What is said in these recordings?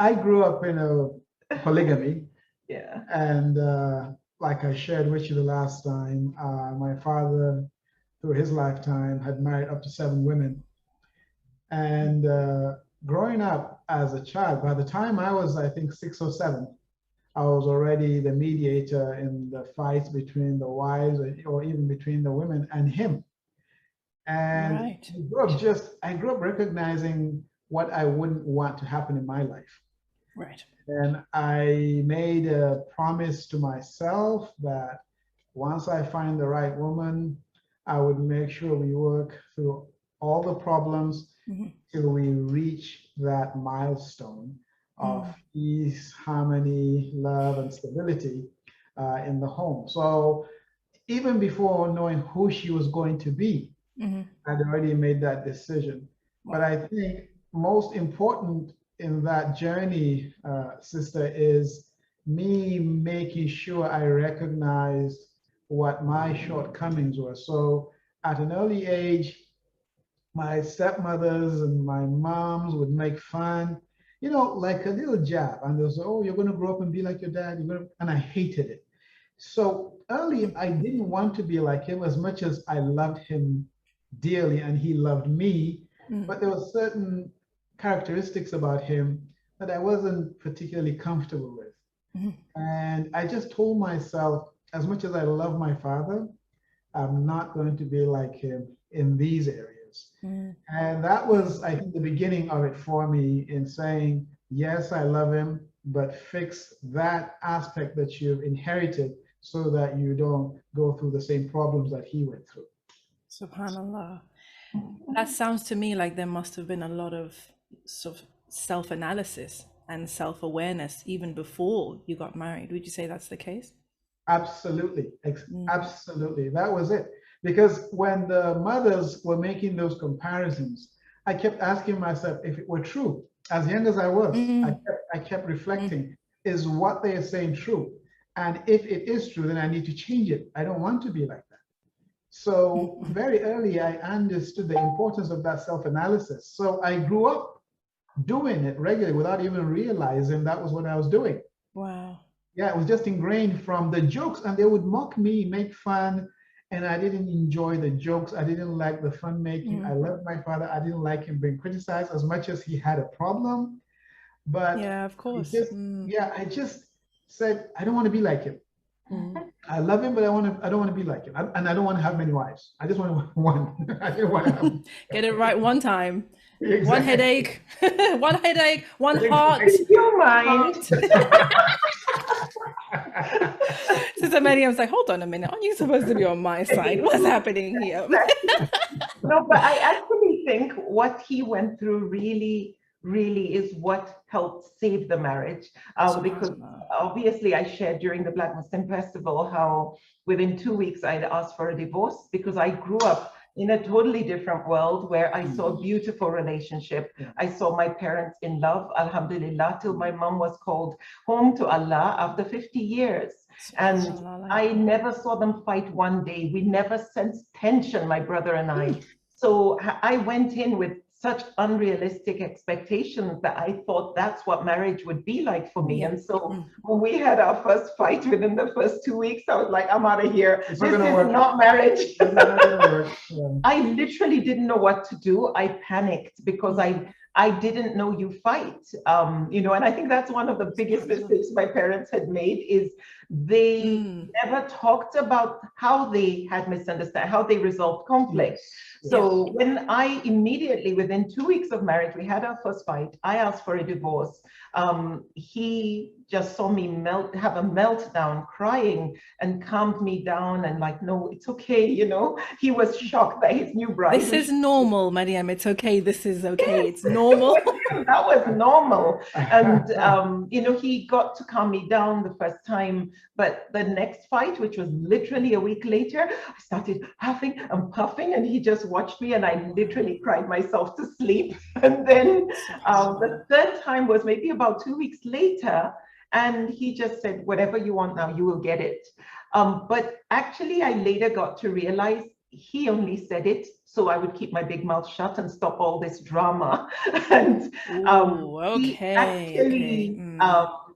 I grew up in a polygamy, Yeah. and like I shared with you the last time, my father, through his lifetime, had married up to 7 women. And growing up as a child, by the time I was, I think, 6 or 7, I was already the mediator in the fights between the wives or even between the women and him. And Right. I grew up recognizing what I wouldn't want to happen in my life. Right. And I made a promise to myself that once I find the right woman, I would make sure we work through all the problems Mhm. till we reach that milestone of Mm. peace, harmony, love, and stability in the home. So even before knowing who she was going to be, Mhm. I'd already made that decision. But Wow. I think most important in that journey, sister, is me making sure I recognized what my shortcomings were. So at an early age, my stepmothers and my moms would make fun, like a little jab. And they'll say, "Oh, you're going to grow up and be like your dad." And I hated it. So early, I didn't want to be like him as much as I loved him dearly and he loved me. Mm. But there were certain characteristics about him that I wasn't particularly comfortable with. Mhm. And I just told myself, as much as I love my father, I'm not going to be like him in these areas. Mm. And that Mm. was, I think, the beginning of it for me in saying, yes, I love him, but fix that aspect that you've inherited so that you don't go through the same problems that he went through. Subhanallah. That sounds to me like there must have been a lot of sort of self-analysis and self-awareness even before you got married. Would you say that's the case? Absolutely. Mm. Absolutely. That was it. Because when the mothers were making those comparisons, I kept asking myself if it were true. As young as I was, Mm. I kept Mm. reflecting, is what they are saying true? And if it is true, then I need to change it. I don't want to be like that. So Mm. very early, I understood the importance of that self-analysis. So I grew up doing it regularly without even realizing that was what I was doing. Wow. Yeah, it was just ingrained from the jokes, and they would mock me, make fun, and I didn't enjoy the jokes. I didn't like the fun making. I Mm. loved my father. I didn't like him being criticized as much as he had a problem. But Yeah, of I course. just, Mm. yeah, I just said I don't want to be like him. Mm. I love him, but I don't want to be like him, and I don't want to have many wives. I just want one. I didn't want to have Get it right one time. One exactly, headache, one headache, one heart, exactly. Your mind. heart. Sister Mariam's like, hold on a minute. Aren't you supposed to be on my side? What's happening here? Exactly. No, but I actually think what he went through really, really is what helped save the marriage. Because Subhanallah. obviously, I shared during the Black Muslim Festival how within 2 weeks I'd asked for a divorce because I grew up in a totally different world where I saw a beautiful relationship. Yeah. I saw my parents in love, alhamdulillah, till my mom was called home to Allah after 50 years. And Subhanallah. I never saw them fight one day. We never sensed tension, my brother and I. So I went in with such unrealistic expectations that I thought that's what marriage would be like for me. Yeah. And so Mm. when we had our first fight within the first 2 weeks, I was like, I'm out of here. It's not This going to is work. not marriage. It's not going to work. Yeah. I literally didn't know what to do. I panicked because Mm. I didn't know you fight. And I think that's one of the biggest Subhanallah. mistakes my parents had made is they Mm. never talked about how they had misunderstanding, how they resolved conflict. Yes. Yeah. Yes. So when I immediately, within 2 weeks of marriage, we had our first fight. I asked for a divorce. He just saw me have a meltdown, crying, and calmed me down and like, no, it's okay. He was shocked that his new bride This was. is normal, Mariam. It's okay. This is okay. It's normal. That was normal. And, he got to calm me down the first time. But the next fight, which was literally a week later, I started huffing and puffing, and he just watched me, and I literally cried myself to sleep. And then Subhanallah. the third time was maybe about 2 weeks later. And he just said, whatever you want now, you will get it. But actually, I later got to realize he only said it so I would keep my big mouth shut and stop all this drama. And Ooh, he okay, actually,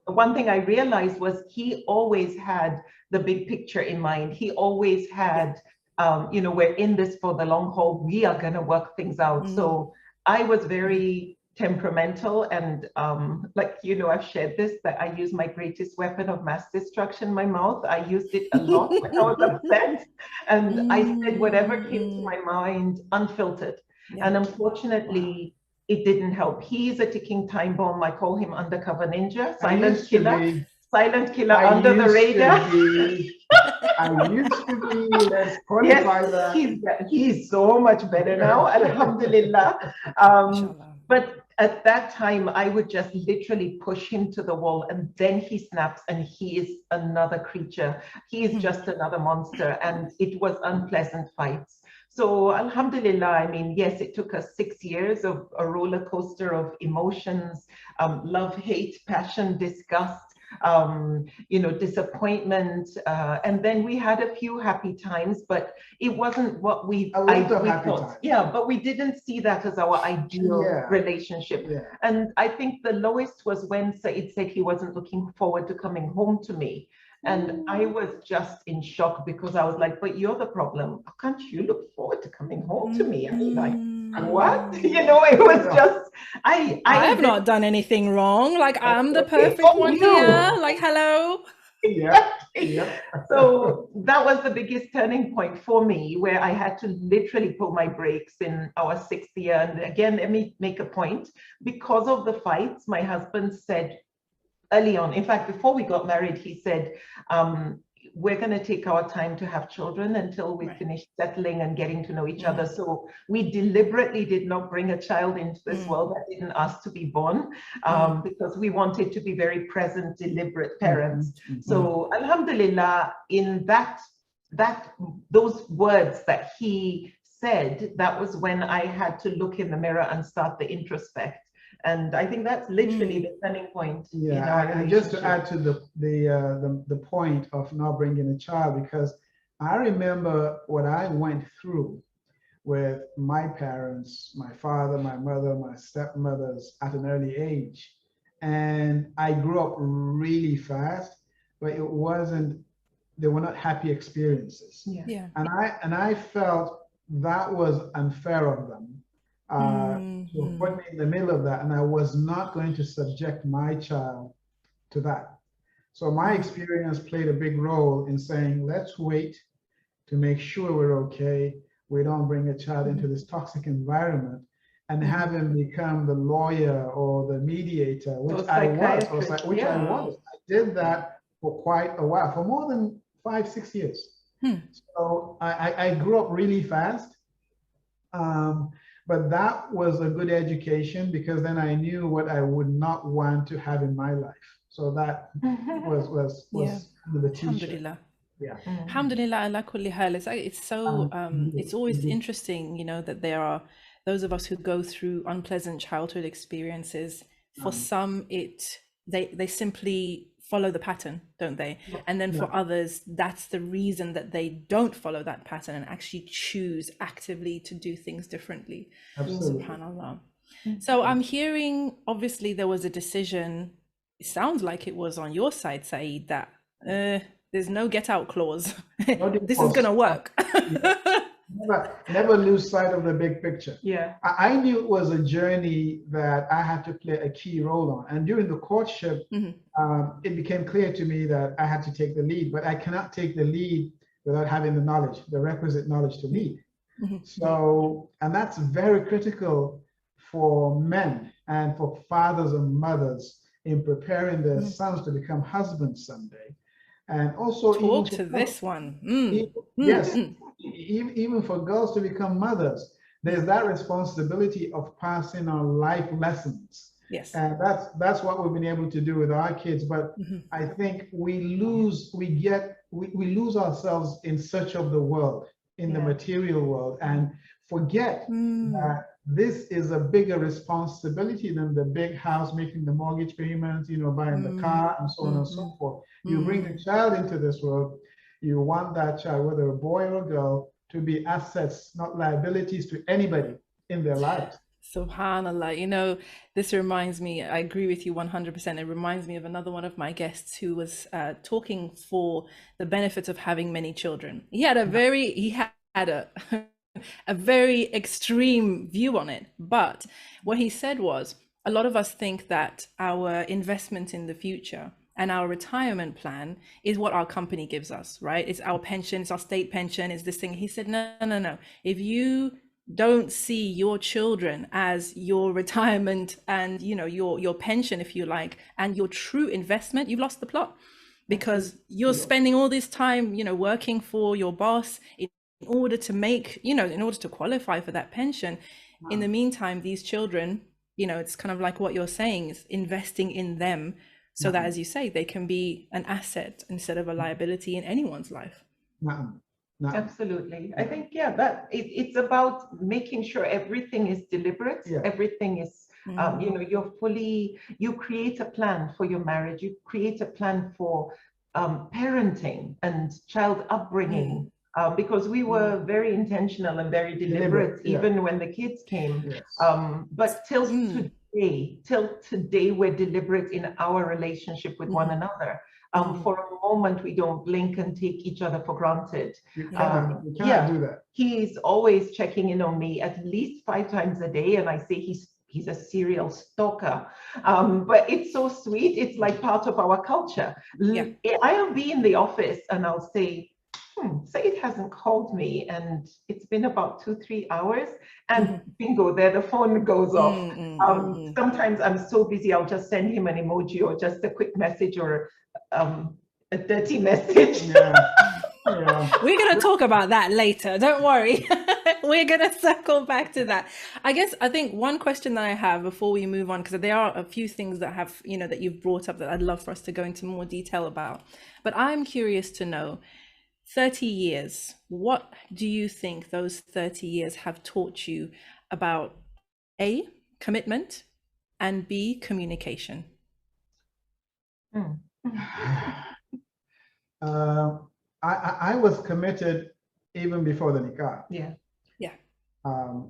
one thing I realized was he always had the big picture in mind. He always had, you know, we're in this for the long haul. We are going to work things out. So I was very temperamental, and like, you know, I've shared this, that I use my greatest weapon of mass destruction, my mouth. I used it a lot when I was upset, and I said whatever came to my mind, unfiltered. And unfortunately, it didn't help. He's a ticking time bomb. I call him undercover ninja, silent killer under the radar. I used to be, let's qualify that. He's so much better now, alhamdulillah. But at that time, I would just literally push him to the wall, and then he snaps, and he is another creature. He is just another monster, and it was unpleasant fights. So alhamdulillah, I mean, yes, it took us 6 years of a roller coaster of emotions, love, hate, passion, disgust, you know, disappointment, and then we had a few happy times, but it wasn't what we thought. Yeah, but we didn't see that as our ideal relationship. And I think the lowest was when Said said he wasn't looking forward to coming home to me. And I was just in shock, because I was like, but you're the problem. How can't you look forward to coming home to me? I mean, like, what? You know, it was just, I have not done anything wrong. Like, I'm the perfect one here. Like, hello. So that was the biggest turning point for me, where I had to literally pull my brakes in our 6th year. And again, let me make a point. Because of the fights, my husband said early on, in fact, before we got married, he said, we're going to take our time to have children until we finish settling and getting to know each other. So we deliberately did not bring a child into this world that didn't ask to be born, because we wanted to be very present, deliberate parents. So alhamdulillah, in those words that he said, that was when I had to look in the mirror and start the introspect. And I think that's literally the turning point. And just to add to the point of not bringing a child, because I remember what I went through with my parents, my father, my mother, my stepmothers at an early age. And I grew up really fast, but it wasn't, they were not happy experiences. And I felt that was unfair of them. To put me in the middle of that, and I was not going to subject my child to that. So my experience played a big role in saying, let's wait to make sure we're okay. We don't bring a child into this toxic environment and have him become the lawyer or the mediator, which I was. I did that for quite a while, for more than 5-6 years. So I grew up really fast. But that was a good education, because then I knew what I would not want to have in my life. So that was the teacher. Alhamdulillah. Alhamdulillah ala kulli hal. It's so it's always interesting, you know, that there are those of us who go through unpleasant childhood experiences. For some, they simply follow the pattern, don't they? And then for others, that's the reason that they don't follow that pattern and actually choose actively to do things differently. Subhanallah. So I'm hearing, obviously there was a decision, it sounds like it was on your side, Saeed, that there's no get out clause. This is gonna work. Never lose sight of the big picture. I knew it was a journey that I had to play a key role on. And during the courtship, it became clear to me that I had to take the lead, but I cannot take the lead without having the knowledge, the requisite knowledge to lead. So, and that's very critical for men and for fathers and mothers in preparing their sons to become husbands someday. And also talk to this one. Even for girls to become mothers, there's that responsibility of passing on life lessons. And that's what we've been able to do with our kids. But I think we lose ourselves in search of the world, in the material world, and forget that this is a bigger responsibility than the big house, making the mortgage payments, you know, buying the car, and so on and so forth. You bring a child into this world, you want that child, whether a boy or a girl, to be assets, not liabilities to anybody in their lives. Subhanallah, you know, this reminds me, I agree with you 100%. It reminds me of another one of my guests who was talking for the benefit of having many children. He had a a very extreme view on it. But what he said was, a lot of us think that our investment in the future and our retirement plan is what our company gives us, right? It's our pension, it's our state pension, it's this thing. He said, no. If you don't see your children as your retirement and, you know, your pension, if you like, and your true investment, you've lost the plot, because you're spending all this time, you know, working for your boss in order to make, you know, in order to qualify for that pension. Wow. In the meantime, these children, you know, it's kind of like what you're saying, is investing in them so that, as you say, they can be an asset instead of a liability in anyone's life. Absolutely. I think, yeah, that it's about making sure everything is deliberate. Everything is, you know, you create a plan for your marriage. You create a plan for parenting and child upbringing, because we were very intentional and very deliberate even when the kids came. But till today, we're deliberate in our relationship with one another. For a moment, we don't blink and take each other for granted. You cannot do that. He's always checking in on me at least 5 times a day, and I say he's a serial stalker. But it's so sweet. It's like part of our culture. I'll be in the office and I'll say, Said hasn't called me, and it's been about 2-3 hours, and bingo, there the phone goes off. Sometimes I'm so busy, I'll just send him an emoji or just a quick message or a dirty message. We're going to talk about that later, don't worry. We're going to circle back to that. I think one question that I have before we move on, because there are a few things that have, you know, that you've brought up that I'd love for us to go into more detail about, but I'm curious to know, 30 years, what do you think those 30 years have taught you about A, commitment, and B, communication? I was committed even before the nikah.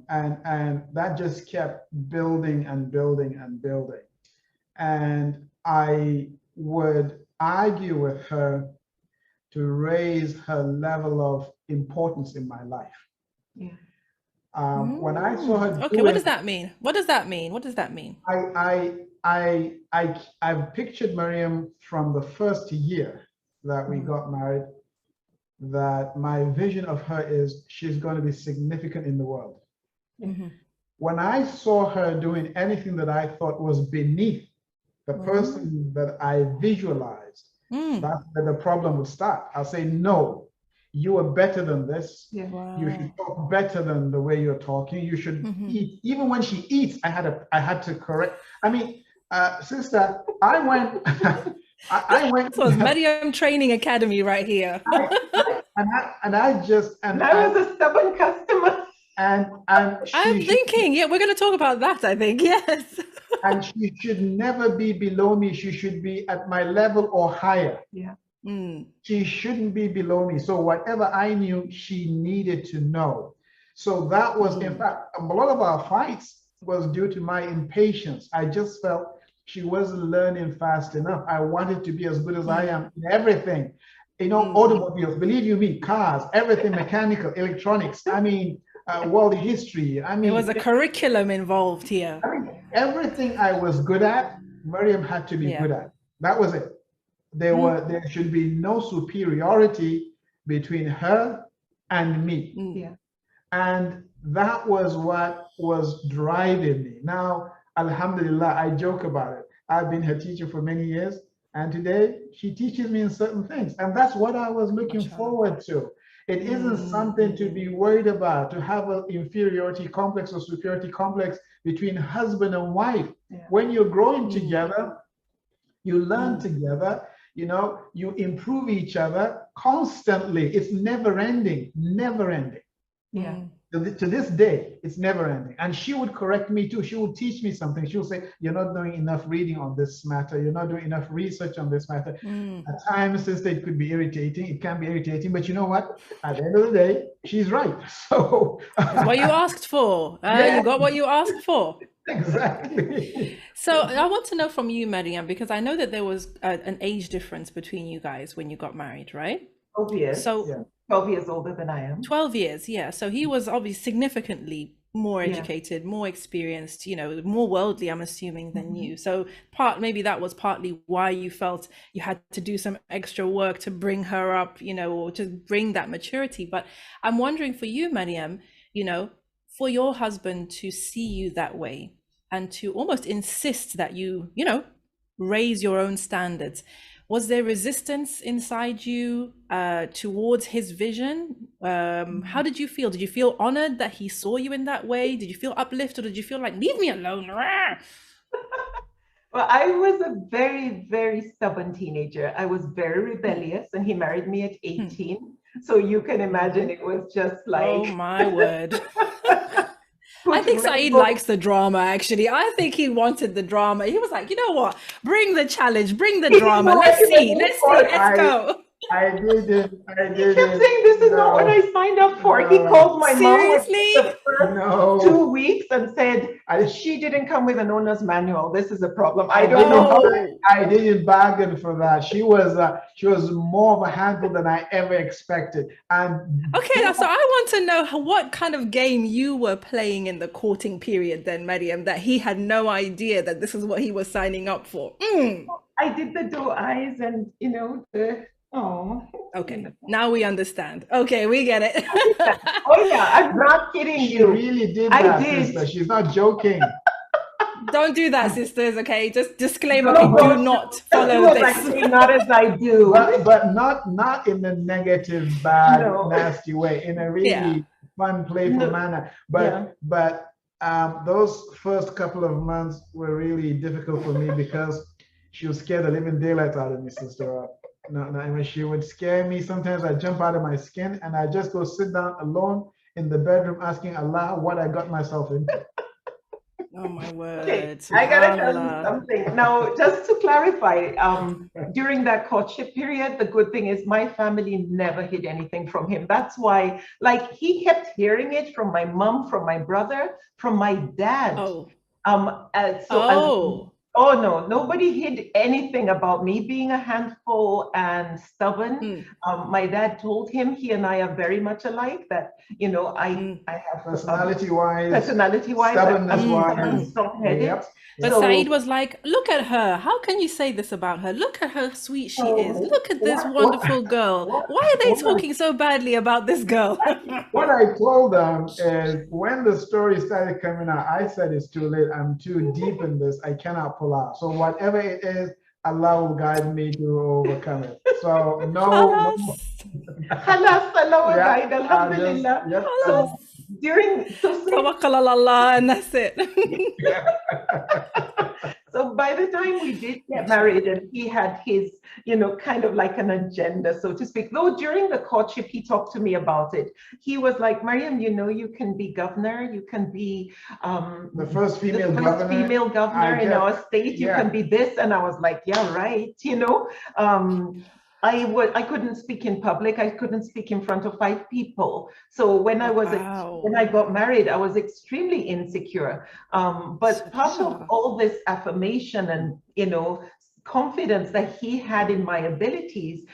And that just kept building and building and building. And I would argue with her to raise her level of importance in my life. When I saw her what does that mean? What does that mean? I've pictured Miriam from the first year that we got married, that my vision of her is she's going to be significant in the world. When I saw her doing anything that I thought was beneath the person that I visualized, that's where the problem would start. I'll say, no, you are better than this. You should talk better than the way you're talking. You should eat. Even when she eats, I had to correct. I mean, sister, I went. This was Medium Training Academy right here. I was a stubborn customer. And I'm thinking, we're going to talk about that, I think, yes. And she should never be below me. She should be at my level or higher. She shouldn't be below me. So whatever I knew, she needed to know. So that was, in fact, a lot of our fights was due to my impatience. I just felt she wasn't learning fast enough. I wanted to be as good as I am in everything. You know, automobiles, believe you me, cars, everything mechanical, electronics. I mean, world history. I mean, there was a curriculum involved here. I mean, everything I was good at, Miriam had to be good at. That was it. There should be no superiority between her and me. And that was what was driving me. Now, alhamdulillah, I joke about it. I've been her teacher for many years, and today she teaches me in certain things. And that's what I was looking forward to. It isn't something to be worried about, to have an inferiority complex or superiority complex between husband and wife. When you're growing together, you learn together, you know, you improve each other constantly. It's never ending, never ending. To this day, it's never ending. And she would correct me too. She would teach me something. She would say, "You're not doing enough reading on this matter. You're not doing enough research on this matter." At times, sister, it could be irritating. It can be irritating, but you know what? At the end of the day, she's right. So It's what you asked for. Yeah. You got what you asked for. exactly. So I want to know from you, Mariam, because I know that there was an age difference between you guys when you got married, right? 12 years. So Yeah. 12 years older than I am. 12 years, yeah. So he was obviously significantly more Yeah. educated, more experienced, more worldly, I'm assuming, than you. So maybe that was partly why you felt you had to do some extra work to bring her up, or to bring that maturity. But I'm wondering for you, Mariam, for your husband to see you that way and to almost insist that you raise your own standards. Was there resistance inside you towards his vision? How did you feel? Did you feel honored that he saw you in that way? Did you feel uplifted, or did you feel like, leave me alone? Well, I was a very, very stubborn teenager. I was very rebellious, and he married me at 18. So you can imagine it was just like... Oh my word. I think Saeed likes the drama, actually. I think he wanted the drama. He was like, you know what? Bring the challenge, bring the drama. Let's go. I didn't. He kept saying, this is not what I signed up for. He called my mom the first 2 weeks and said, she didn't come with an owner's manual. This is a problem. I don't know. I didn't bargain for that. She was more of a handful than I ever expected. And okay, so I want to know what kind of game you were playing in the courting period then, Mariam, that he had no idea that this is what he was signing up for. I did the doe eyes and, oh. Okay, now we understand. Okay, we get it. Oh yeah, I'm not kidding you. She really did that, sister. She's not joking. Don't do that, sisters, okay? Just disclaimer, do not follow this. Not as I do. But not in a negative, bad, nasty way, in a really fun, playful manner. But those first couple of months were really difficult for me because she was scared the living daylights out of me, sister. No, she would scare me. Sometimes I jump out of my skin and I just go sit down alone in the bedroom asking Allah what I got myself into. Oh my word. Okay, I gotta tell you something. Now, just to clarify, during that courtship period, the good thing is my family never hid anything from him. That's why, he kept hearing it from my mom, from my brother, from my dad. Oh no, nobody hid anything about me being a handful and stubborn. My dad told him he and I are very much alike, that, I have personality-wise, stubbornness-wise, I'm strong-headed. Yep. But Saeed was like, look at her. How can you say this about her? Look at how sweet she is. Look at this wonderful girl. Why are they talking so badly about this girl? What I told them is when the story started coming out, I said it's too late. I'm too deep in this. I cannot pull out. So whatever it is, Allah will guide me to overcome it. So no. Halas, Allah will guide. Alhamdulillah. So Tawakkal ala Allah, and that's it. So by the time we did get married and he had his, kind of like an agenda, so to speak, though during the courtship, he talked to me about it. He was like, Mariam, you can be governor, you can be the first female governor in our state, you can be this. And I was like, yeah, right. I couldn't speak in public. I couldn't speak in front of 5 people. So when I got married, I was extremely insecure. But part of all this affirmation and, confidence that he had in my abilities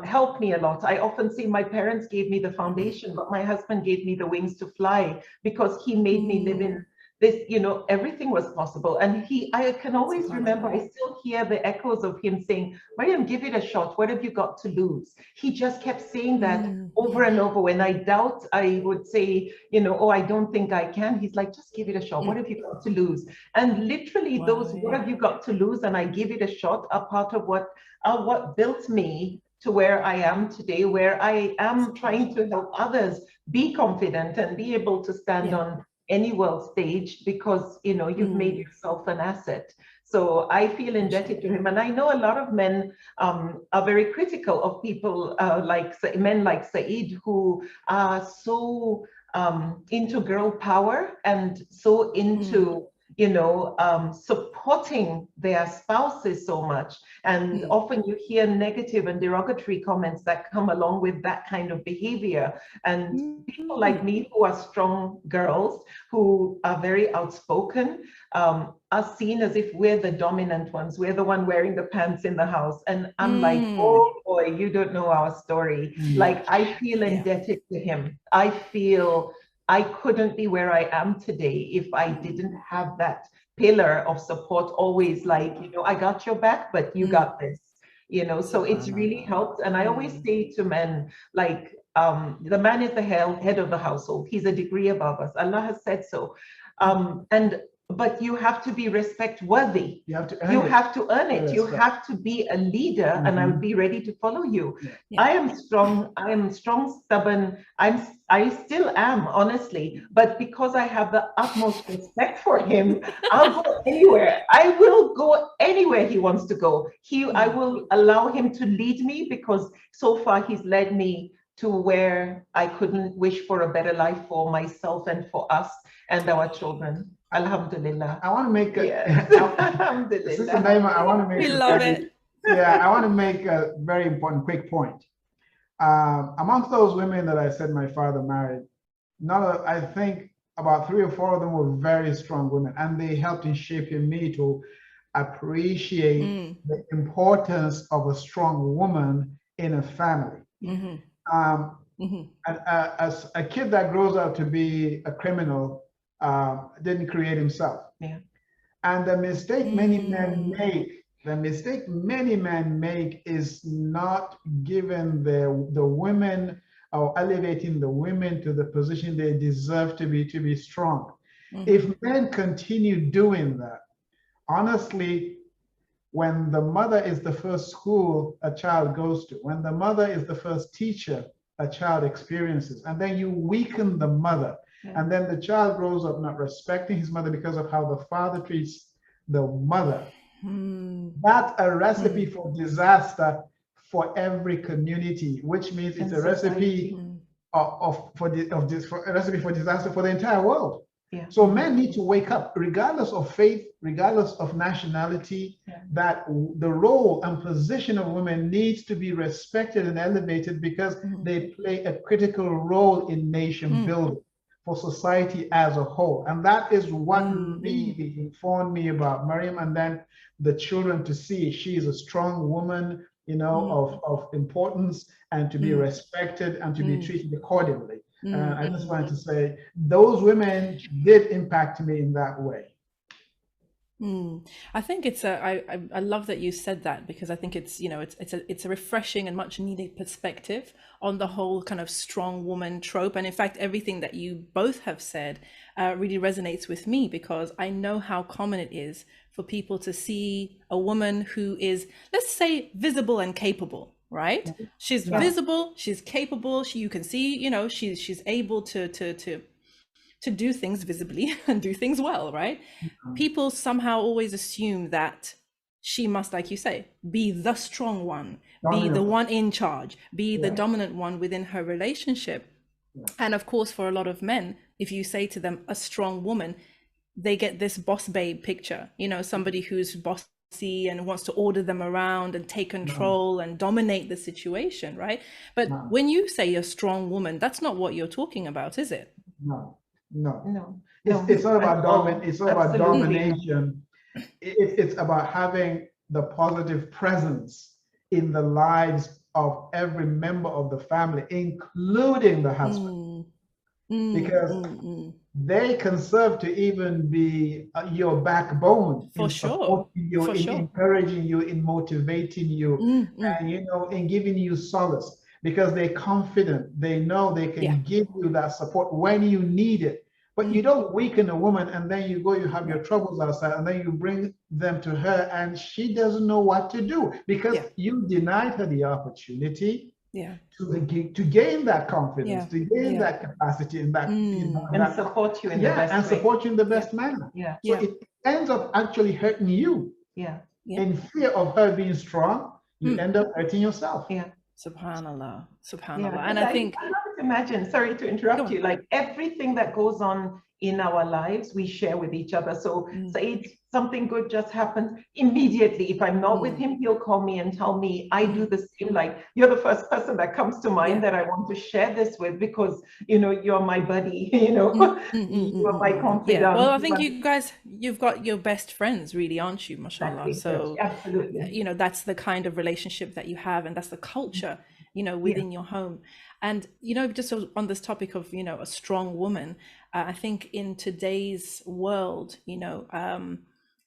helped me a lot. I often say my parents gave me the foundation, but my husband gave me the wings to fly because he made me live in this, everything was possible. And I can always remember, I still hear the echoes of him saying, Mariam, give it a shot. What have you got to lose? He just kept saying that over and over. When I doubt, I would say, oh, I don't think I can. He's like, just give it a shot. What have you got to lose? And literally what have you got to lose? And I give it a shot are part of what built me to where I am today, where I am trying to help others be confident and be able to stand on any world stage because you've made yourself an asset. So I feel indebted to him, and I know a lot of men are very critical of people like men like Saeed, who are so into girl power and so into, supporting their spouses so much. And often you hear negative and derogatory comments that come along with that kind of behavior. And people like me who are strong girls, who are very outspoken, are seen as if we're the dominant ones. We're the one wearing the pants in the house. And I'm like, oh boy, you don't know our story. Like, I feel indebted to him. I feel I couldn't be where I am today if I didn't have that pillar of support, always like, I got your back, but you got this, so it's really helped. And I always say to men, like, the man is the head of the household. He's a degree above us. Allah has said so. But you have to be respect worthy. You have to earn it. You have to be a leader, and I will be ready to follow you. Yeah. I am strong, stubborn. I still am, honestly, but because I have the utmost respect for him, I'll go anywhere. I will go anywhere he wants to go. I will allow him to lead me, because so far he's led me to where I couldn't wish for a better life for myself and for us and our children. Alhamdulillah. I want to make Alhamdulillah. Sister Naima, I want to make I want to make a very important quick point. Amongst those women that I said my father married, I think about 3 or 4 of them were very strong women, and they helped in shaping me to appreciate the importance of a strong woman in a family. And as a kid that grows up to be a criminal, didn't create himself. Yeah. And the mistake many men make is not giving the women, or elevating the women to the position they deserve to be strong. If men continue doing that, honestly, when the mother is the first school a child goes to, when the mother is the first teacher a child experiences, and then you weaken the mother, and then the child grows up not respecting his mother because of how the father treats the mother. That's a recipe for disaster for every community, which means it's a recipe for disaster for the entire world. Yeah. So men need to wake up, regardless of faith, regardless of nationality, that the role and position of women needs to be respected and elevated, because they play a critical role in nation building for society as a whole. And that is what really informed me about Miriam, and then the children to see she is a strong woman, of importance, and to be respected and to be treated accordingly. I just wanted to say those women did impact me in that way. I think I love that you said that, because I think it's a refreshing and much needed perspective on the whole kind of strong woman trope. And in fact, everything that you both have said really resonates with me, because I know how common it is for people to see a woman who is, let's say, visible and capable. Right? She's visible, she's capable, you can see, she's able to do things visibly and do things well, right? People somehow always assume that she must, like you say, be the strong one, be the one in charge, be the dominant one within her relationship. And of course, for a lot of men, if you say to them a strong woman, they get this boss babe picture, somebody who's bossy and wants to order them around and take control and dominate the situation, right? But when you say a strong woman, that's not what you're talking about, is it? No. It's not about domination. It's about having the positive presence in the lives of every member of the family, including the husband, because they can serve to even be your backbone in supporting you, encouraging you, in motivating you, and in giving you solace, because they're confident. They know they can give you that support when you need it. But you don't weaken a woman and then you have your troubles outside, and then you bring them to her and she doesn't know what to do, because you denied her the opportunity to gain that confidence, to gain that capacity, and that and support you in the best way. Support you in the best manner. So it ends up actually hurting you. In fear of her being strong, you end up hurting yourself. Subhanallah. And I think can't imagine, sorry to interrupt you, like everything that goes on in our lives, we share with each other. So Said, something good just happens immediately. If I'm not with him, he'll call me and tell me. I do the same. Like, you're the first person that comes to mind that I want to share this with, because, you know, you're my buddy, you know, you're my confidant. Yeah, well, I think you guys, you've got your best friends, really, aren't you, mashallah? Exactly. So, absolutely, you know, that's the kind of relationship that you have, and that's the culture, you know, within your home. And, you know, just on this topic of, you know, a strong woman, I think in today's world, you know,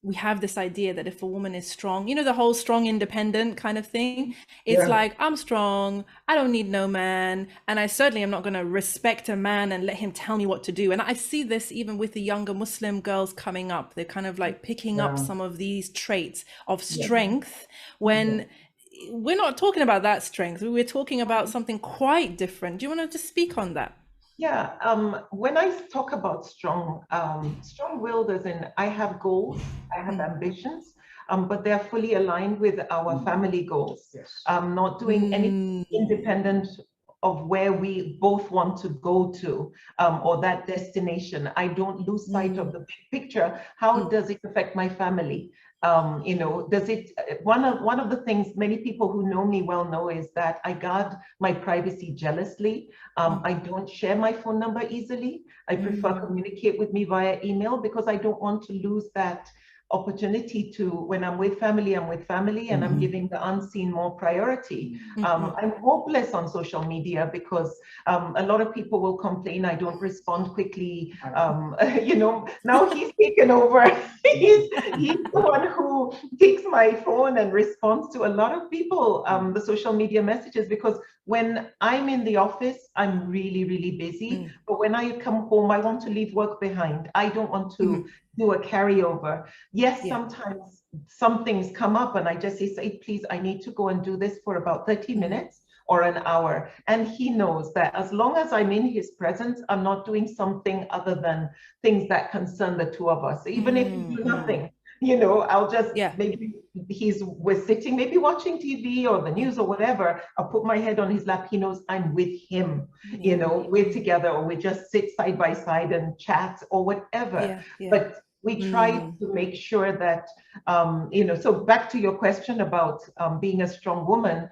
we have this idea that if a woman is strong, you know, the whole strong, independent kind of thing, it's like, I'm strong, I don't need no man, and I certainly am not going to respect a man and let him tell me what to do. And I see this even with the younger Muslim girls coming up. They're kind of like picking up some of these traits of strength when we're not talking about that strength. We're talking about something quite different. Do you want to just speak on that? Yeah, when I talk about strong-willed, as in I have goals, I have ambitions, but they're fully aligned with our family goals. I'm not doing anything independent of where we both want to go to, or that destination. I don't lose sight of the big picture. How does it affect my family? You know, does it, one of the things many people who know me well know is that I guard my privacy jealously. I don't share my phone number easily. I prefer communicate with me via email, because I don't want to lose that opportunity to, when I'm with family, and I'm giving the unseen more priority. I'm hopeless on social media because a lot of people will complain I don't respond quickly. You know, now he's taken over. he's the one who takes my phone and responds to a lot of people, the social media messages, because when I'm in the office, I'm really, really busy. But when I come home, I want to leave work behind. I don't want to do a carryover. Yes, sometimes some things come up and I just say, please, I need to go and do this for about 30 minutes or an hour. And he knows that as long as I'm in his presence, I'm not doing something other than things that concern the two of us. Even if we do nothing, you know, I'll just, maybe we're sitting, maybe watching TV or the news or whatever. I'll put my head on his lap. He knows I'm with him, you know, we're together, or we just sit side by side and chat or whatever. But we try to make sure that, you know, so back to your question about being a strong woman,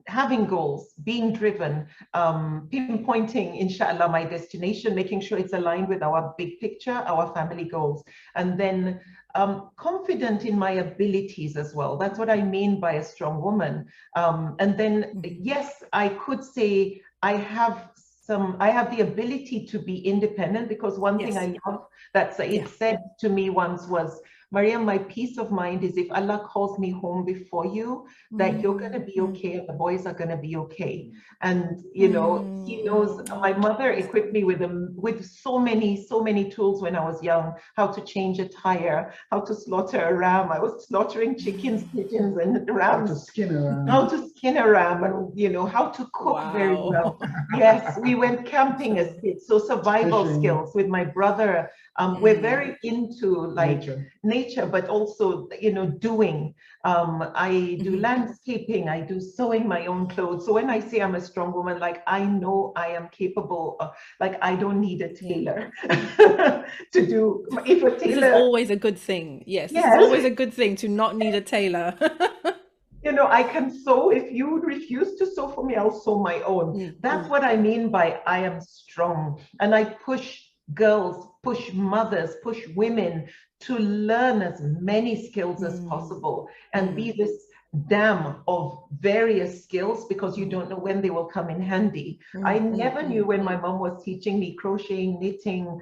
having goals, being driven, pinpointing, inshallah, my destination, making sure it's aligned with our big picture, our family goals, and then confident in my abilities as well. That's what I mean by a strong woman. And then, yes, I could say I have the ability to be independent, because one thing I love that Said said to me once was, Mariam, my peace of mind is if Allah calls me home before you, that you're going to be okay and the boys are going to be okay. And, you know, he knows. My mother equipped me with so many tools when I was young: how to change a tire, how to slaughter a ram. I was slaughtering chickens, pigeons, and rams. How to skin a ram, and, you know, how to cook very well. Yes, we went camping as kids. So survival skills with my brother. We're very into like nature, but also, you know, doing. I do landscaping, I do sewing my own clothes. So when I say I'm a strong woman, like, I know I am capable of, like, I don't need a tailor to do. If a tailor, this is always a good thing. Yes, it's always a good thing to not need a tailor. You know, I can sew. If you refuse to sew for me, I'll sew my own. That's what I mean by I am strong. And I push girls, push mothers, push women to learn as many skills as possible and be this dam of various skills, because you don't know when they will come in handy. I never knew when my mom was teaching me crocheting, knitting,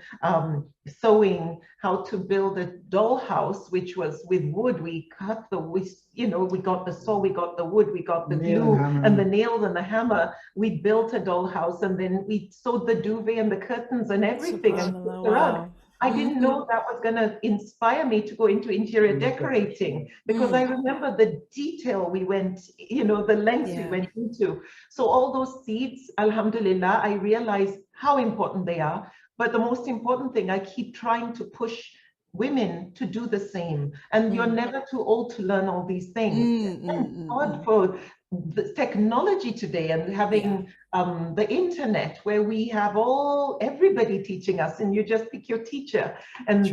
sewing, how to build a dollhouse, which was with wood. We cut you know, we got the saw, we got the wood, we got the glue and the nails and the hammer. We built a dollhouse, and then we sewed the duvet and the curtains and everything and put the rug. I didn't know that was going to inspire me to go into interior decorating, because I remember the detail we went, you know, the lengths we went into. So all those seeds, alhamdulillah, I realized how important they are. But the most important thing, I keep trying to push women to do the same. And you're never too old to learn all these things. Thank God for the technology today and having the internet, where we have everybody teaching us, and you just pick your teacher, and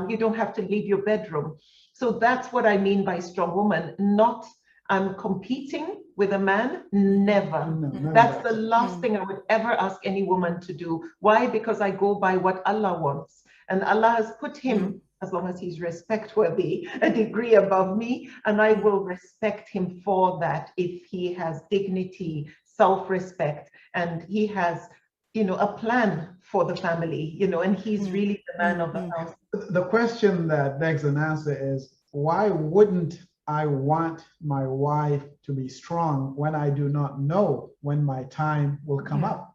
you don't have to leave your bedroom. So that's what I mean by strong woman. Not I'm competing with a man, never. No, That's the last thing I would ever ask any woman to do. Why? Because I go by what Allah wants. And Allah has put him, as long as he's respect-worthy, a degree above me, and I will respect him for that if he has dignity, self-respect, and he has, a plan for the family, and he's really the man of the house. The question that begs an answer is, why wouldn't I want my wife to be strong when I do not know when my time will come up?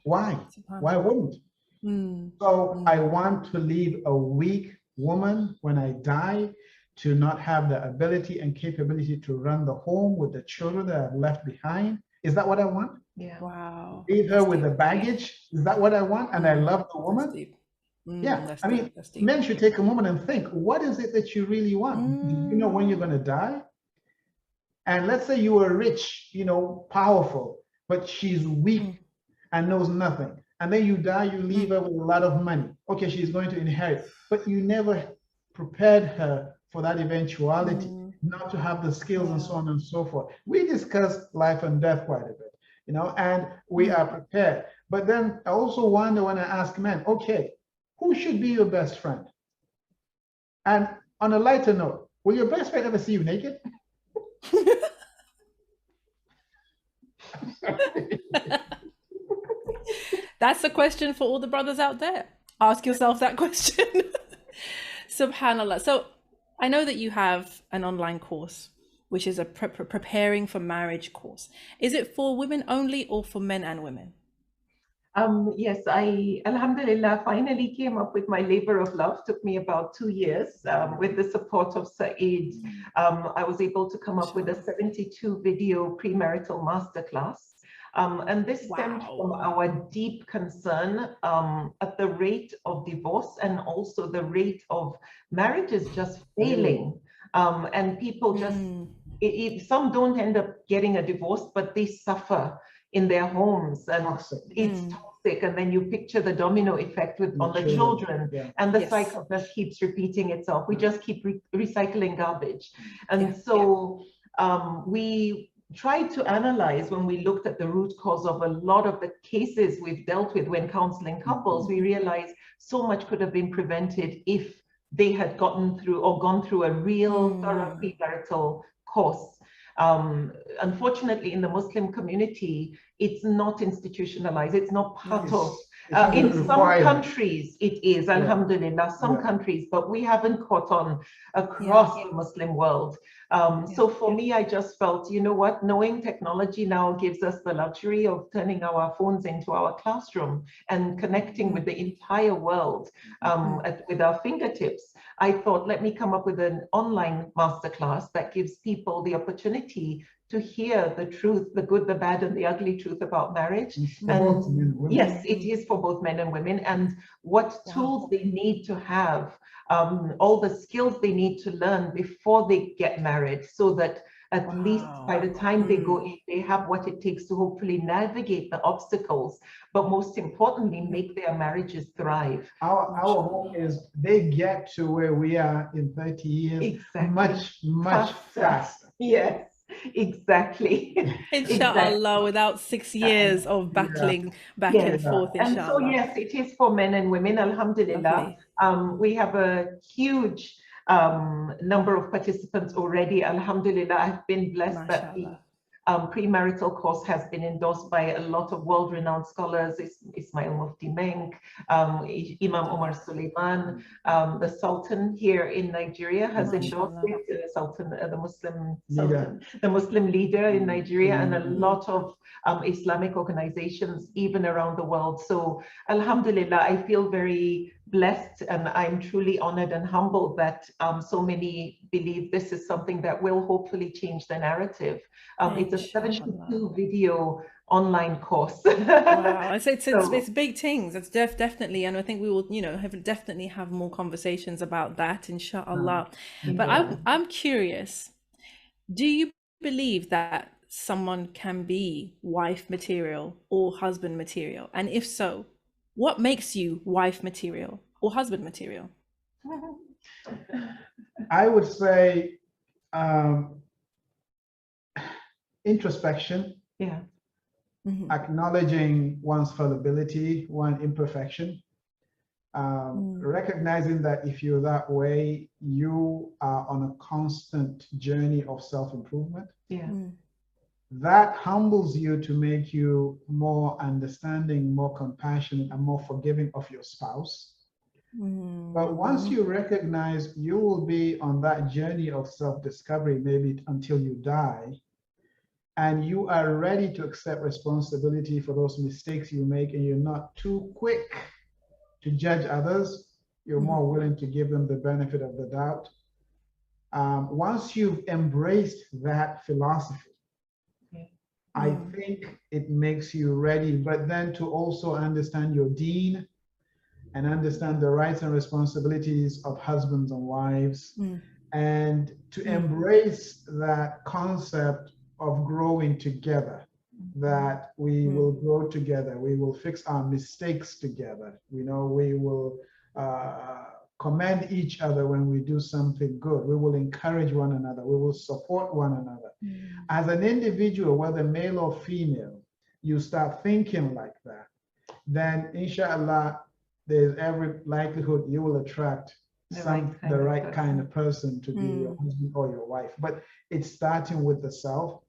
Why? Why wouldn't? So I want to leave a weak woman when I die to not have the ability and capability to run the home with the children that I've left behind. Is that what I want? Yeah. Wow. Leave her with the baggage. Is that what I want? And I love the woman. Yeah. I mean, men should take a moment and think, what is it that you really want? Do you know when you're going to die? And let's say you are rich, powerful, but she's weak and knows nothing. And then you die, you leave her with a lot of money. Okay, she's going to inherit, but you never prepared her for that eventuality, not to have the skills and so on and so forth. We discuss life and death quite a bit, and we are prepared. But then I also wonder when I ask men, okay, who should be your best friend? And on a lighter note, will your best friend ever see you naked? That's a question for all the brothers out there. Ask yourself that question. Subhanallah. So I know that you have an online course, which is a preparing for marriage course. Is it for women only or for men and women? Yes, I, alhamdulillah, finally came up with my labor of love. Took me about 2 years. With the support of Saeed, I was able to come up with a 72 video premarital masterclass. And this stemmed from our deep concern at the rate of divorce and also the rate of marriages just failing. And people just, some don't end up getting a divorce, but they suffer in their homes, and it's toxic. And then you picture the domino effect on the children, and the cycle just keeps repeating itself. We just keep recycling garbage. And so we tried to analyze, when we looked at the root cause of a lot of the cases we've dealt with when counseling couples, we realized so much could have been prevented if they had gone through a real thorough premarital course. Unfortunately, in the Muslim community, it's not institutionalized. It's not part of, in some countries it is, alhamdulillah, some countries, but we haven't caught on across the Muslim world. So for me, I just felt, you know what, knowing technology now gives us the luxury of turning our phones into our classroom and connecting with the entire world with our fingertips. I thought, let me come up with an online masterclass that gives people the opportunity to hear the truth, the good, the bad, and the ugly truth about marriage. And yes, it is for both men and women, and what tools they need to have, all the skills they need to learn before they get married, so that at least by the time they go in, they have what it takes to hopefully navigate the obstacles, but most importantly, make their marriages thrive. Our hope is they get to where we are in 30 years much faster. Yes. Exactly. Inshallah, without 6 years of battling back and forth, inshallah. And so yes, it is for men and women, alhamdulillah. We have a huge number of participants already, alhamdulillah. I've been blessed that the premarital course has been endorsed by a lot of world-renowned scholars. Ismail Mufti Menk, Imam Omar Suleiman, the Sultan here in Nigeria has endorsed it, the Muslim leader in Nigeria, and a lot of Islamic organizations even around the world. So alhamdulillah, I feel very blessed, and I'm truly honored and humbled that so many believe this is something that will hopefully change the narrative. It's a 72 video online course. Wow, it's So, big things. It's definitely, and I think we will, definitely have more conversations about that, inshallah. But I'm curious, do you believe that someone can be wife material or husband material? And if so, what makes you wife material or husband material? I would say introspection, yeah. acknowledging one's fallibility, one imperfection, recognizing that if you're that way, you are on a constant journey of self-improvement. Yeah. That humbles you to make you more understanding, more compassionate, and more forgiving of your spouse. But once you recognize you will be on that journey of self-discovery, maybe until you die, and you are ready to accept responsibility for those mistakes you make, and you're not too quick to judge others, you're more willing to give them the benefit of the doubt. Once you've embraced that philosophy, I think it makes you ready, but then to also understand your deen and understand the rights and responsibilities of husbands and wives, and to embrace that concept of growing together, that we will grow together, we will fix our mistakes together, we will commend each other when we do something good, we will encourage one another, we will support one another. As an individual, whether male or female, you start thinking like that, then inshallah, there's every likelihood you will attract the right kind of person to be your husband or your wife. But it's starting with the self,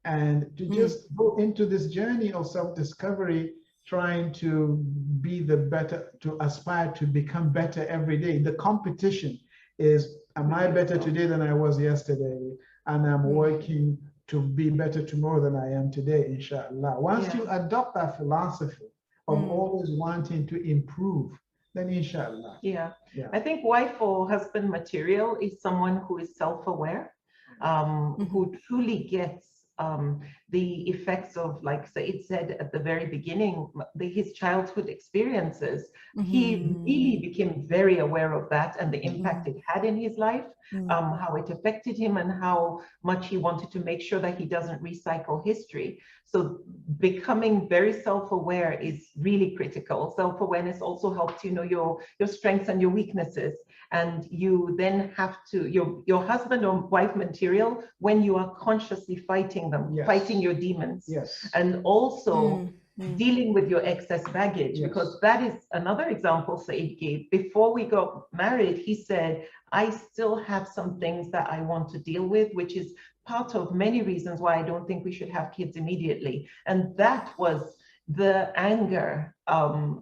and to just go into this journey of self-discovery, trying to be the better, to aspire to become better every day. The competition is, am I better today than I was yesterday? And I'm working to be better tomorrow than I am today, inshallah. Once you adopt that philosophy of always wanting to improve, then inshallah. Yeah. I think wife or husband material is someone who is self-aware, who truly gets the effects of, like Said said at the very beginning, his childhood experiences. He really became very aware of that and the impact it had in his life, how it affected him, and how much he wanted to make sure that he doesn't recycle history. So becoming very self-aware is really critical. Self-awareness also helps you know your strengths and your weaknesses. And you then have to, your husband or wife material, when you are consciously fighting them, fighting your demons. And also dealing with your excess baggage, because that is another example Said gave. Before we got married, he said, I still have some things that I want to deal with, which is part of many reasons why I don't think we should have kids immediately. And that was the anger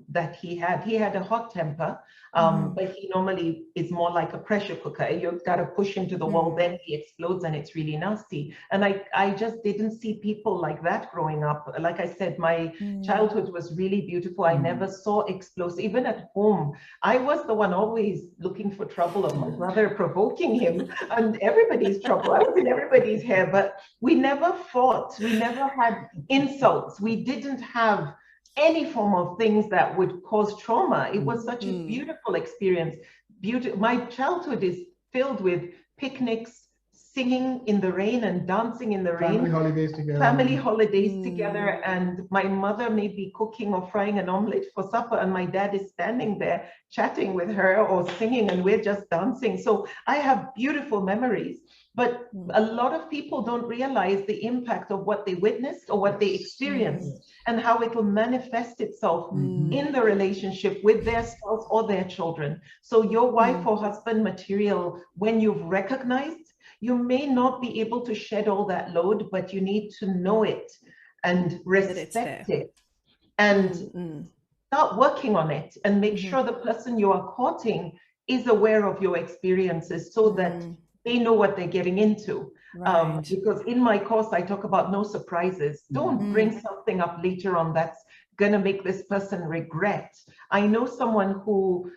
that he had. He had a hot temper, but he normally is more like a pressure cooker. You've got to push him to the wall, then he explodes, and it's really nasty. And I just didn't see people like that growing up. Like I said, my childhood was really beautiful. I never saw explosive, even at home. I was the one always looking for trouble, of my brother provoking him, and everybody's trouble. I was in everybody's hair, but we never fought. We never had insults. We didn't have any form of things that would cause trauma. It was such a beautiful experience. My childhood is filled with picnics, singing in the rain and dancing in the rain. Family holidays together. Family holidays together. And my mother may be cooking or frying an omelette for supper, and my dad is standing there chatting with her or singing, and we're just dancing. So I have beautiful memories. But a lot of people don't realize the impact of what they witnessed or what they experienced, and how it will manifest itself in the relationship with their spouse or their children. So your wife or husband material, when you've recognized, you may not be able to shed all that load, but you need to know it and respect it and start working on it, and make sure the person you are courting is aware of your experiences, so that they know what they're getting into. Because in my course, I talk about no surprises. Don't bring something up later on that's gonna make this person regret. I know someone who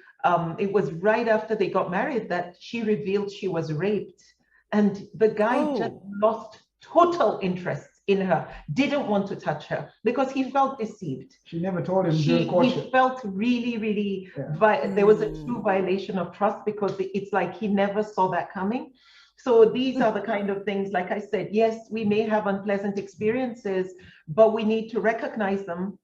It was right after they got married that she revealed she was raped. And the guy just lost total interest in her, didn't want to touch her because he felt deceived. She never told him during courtship. He felt really, there was a true violation of trust because it's like he never saw that coming. So these are the kind of things, like I said, yes, we may have unpleasant experiences, but we need to recognize them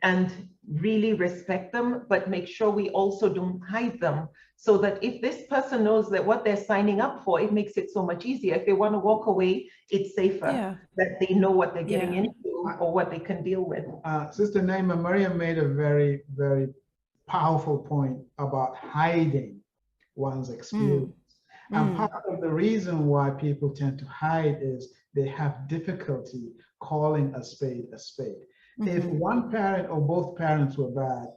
and really respect them, but make sure we also don't hide them, so that if this person knows that what they're signing up for, it makes it so much easier. If they want to walk away, it's safer that they know what they're getting into or what they can deal with. Sister Naima, Mariam made a very, very powerful point about hiding one's experience. And part of the reason why people tend to hide is they have difficulty calling a spade a spade. If one parent or both parents were bad,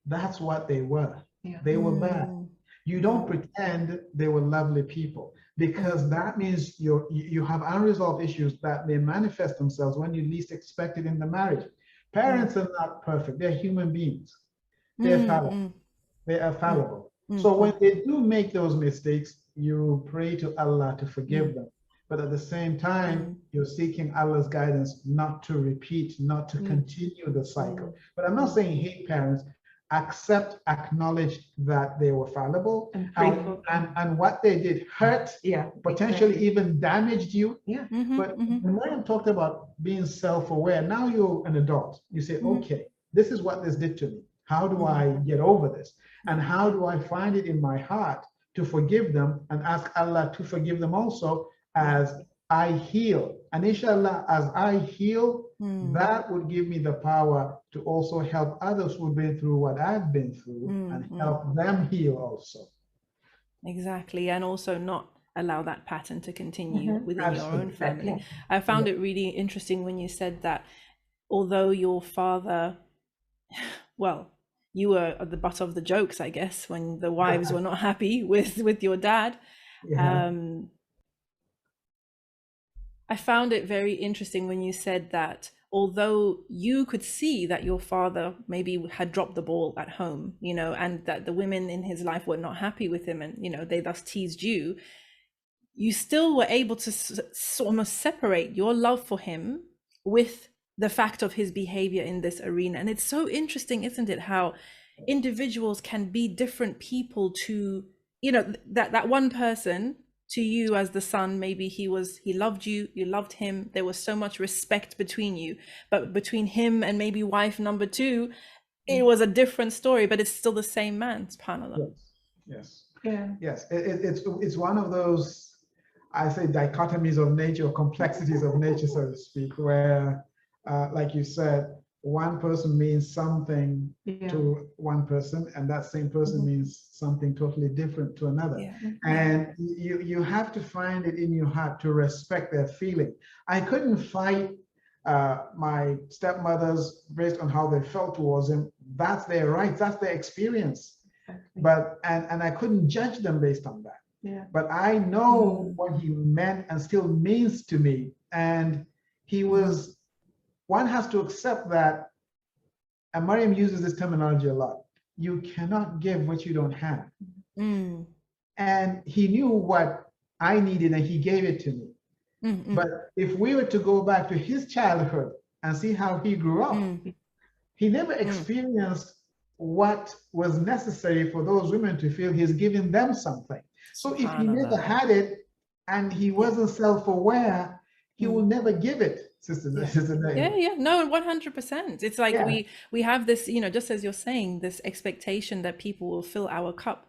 that's what they were. They were bad. You don't pretend they were lovely people, because that means you have unresolved issues that may manifest themselves when you least expect it in the marriage. Parents are not perfect. They're human beings. They're fallible. They are fallible. So when they do make those mistakes, you pray to Allah to forgive them. But at the same time, you're seeking Allah's guidance not to repeat, not to continue the cycle. But I'm not saying hate parents. Accept, acknowledge that they were fallible, and what they did hurt, potentially even damaged you. But Mariam talked about being self-aware. Now you're an adult. You say, okay, this is what this did to me. How do I get over this? And how do I find it in my heart to forgive them and ask Allah to forgive them also as I heal? And inshallah, as I heal, that would give me the power to also help others who've been through what I've been through and help them heal also. Exactly. And also not allow that pattern to continue within your own family. I found it really interesting when you said that although your father, well, you were at the butt of the jokes, I guess, when the wives were not happy with your dad. I found it very interesting when you said that although you could see that your father maybe had dropped the ball at home, you know, and that the women in his life were not happy with him and, you know, they thus teased you, you still were able to almost separate your love for him with the fact of his behavior in this arena. And it's so interesting, isn't it, how individuals can be different people to, you know, that one person to you as the son, maybe he loved you, you loved him, there was so much respect between you, but between him and maybe wife number two, it was a different story, but it's still the same man, subhanAllah. Yes. It's one of those, I say, dichotomies of nature, or complexities of nature, so to speak, where like you said, one person means something to one person, and that same person means something totally different to another. And you have to find it in your heart to respect their feeling. I couldn't fight my stepmothers based on how they felt towards him. That's their rights, that's their experience. But and I couldn't judge them based on that. But I know what he meant and still means to me. And he was, one has to accept that, and Mariam uses this terminology a lot, you cannot give what you don't have. And he knew what I needed and he gave it to me. But if we were to go back to his childhood and see how he grew up, he never experienced what was necessary for those women to feel he's giving them something. So if he never had it and he wasn't self-aware, he will never give it. No, 100%. It's like we have this, you know, just as you're saying, this expectation that people will fill our cup.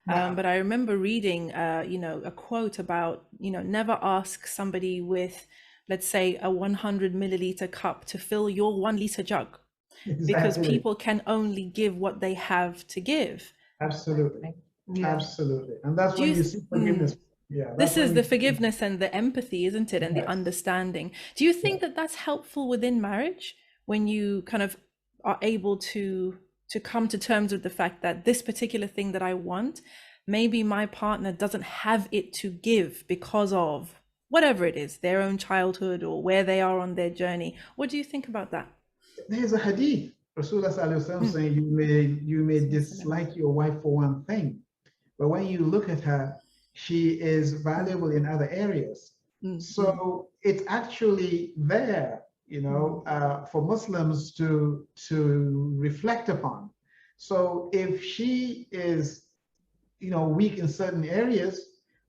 But I remember reading, you know, a quote about, you know, never ask somebody with, let's say, a 100 milliliter cup to fill your 1 liter jug, because people can only give what they have to give. Absolutely. And that's when you see forgiveness. This is the forgiveness and the empathy, isn't it? And the understanding. Do you think that that's helpful within marriage, when you kind of are able to come to terms with the fact that this particular thing that I want, maybe my partner doesn't have it to give because of whatever it is, their own childhood or where they are on their journey? What do you think about that? There's a hadith Rasulullah Sallallahu Alaihi Wasallam saying you may dislike your wife for one thing, but when you look at her, she is valuable in other areas. So it's actually there, for Muslims to reflect upon. So if she is, weak in certain areas,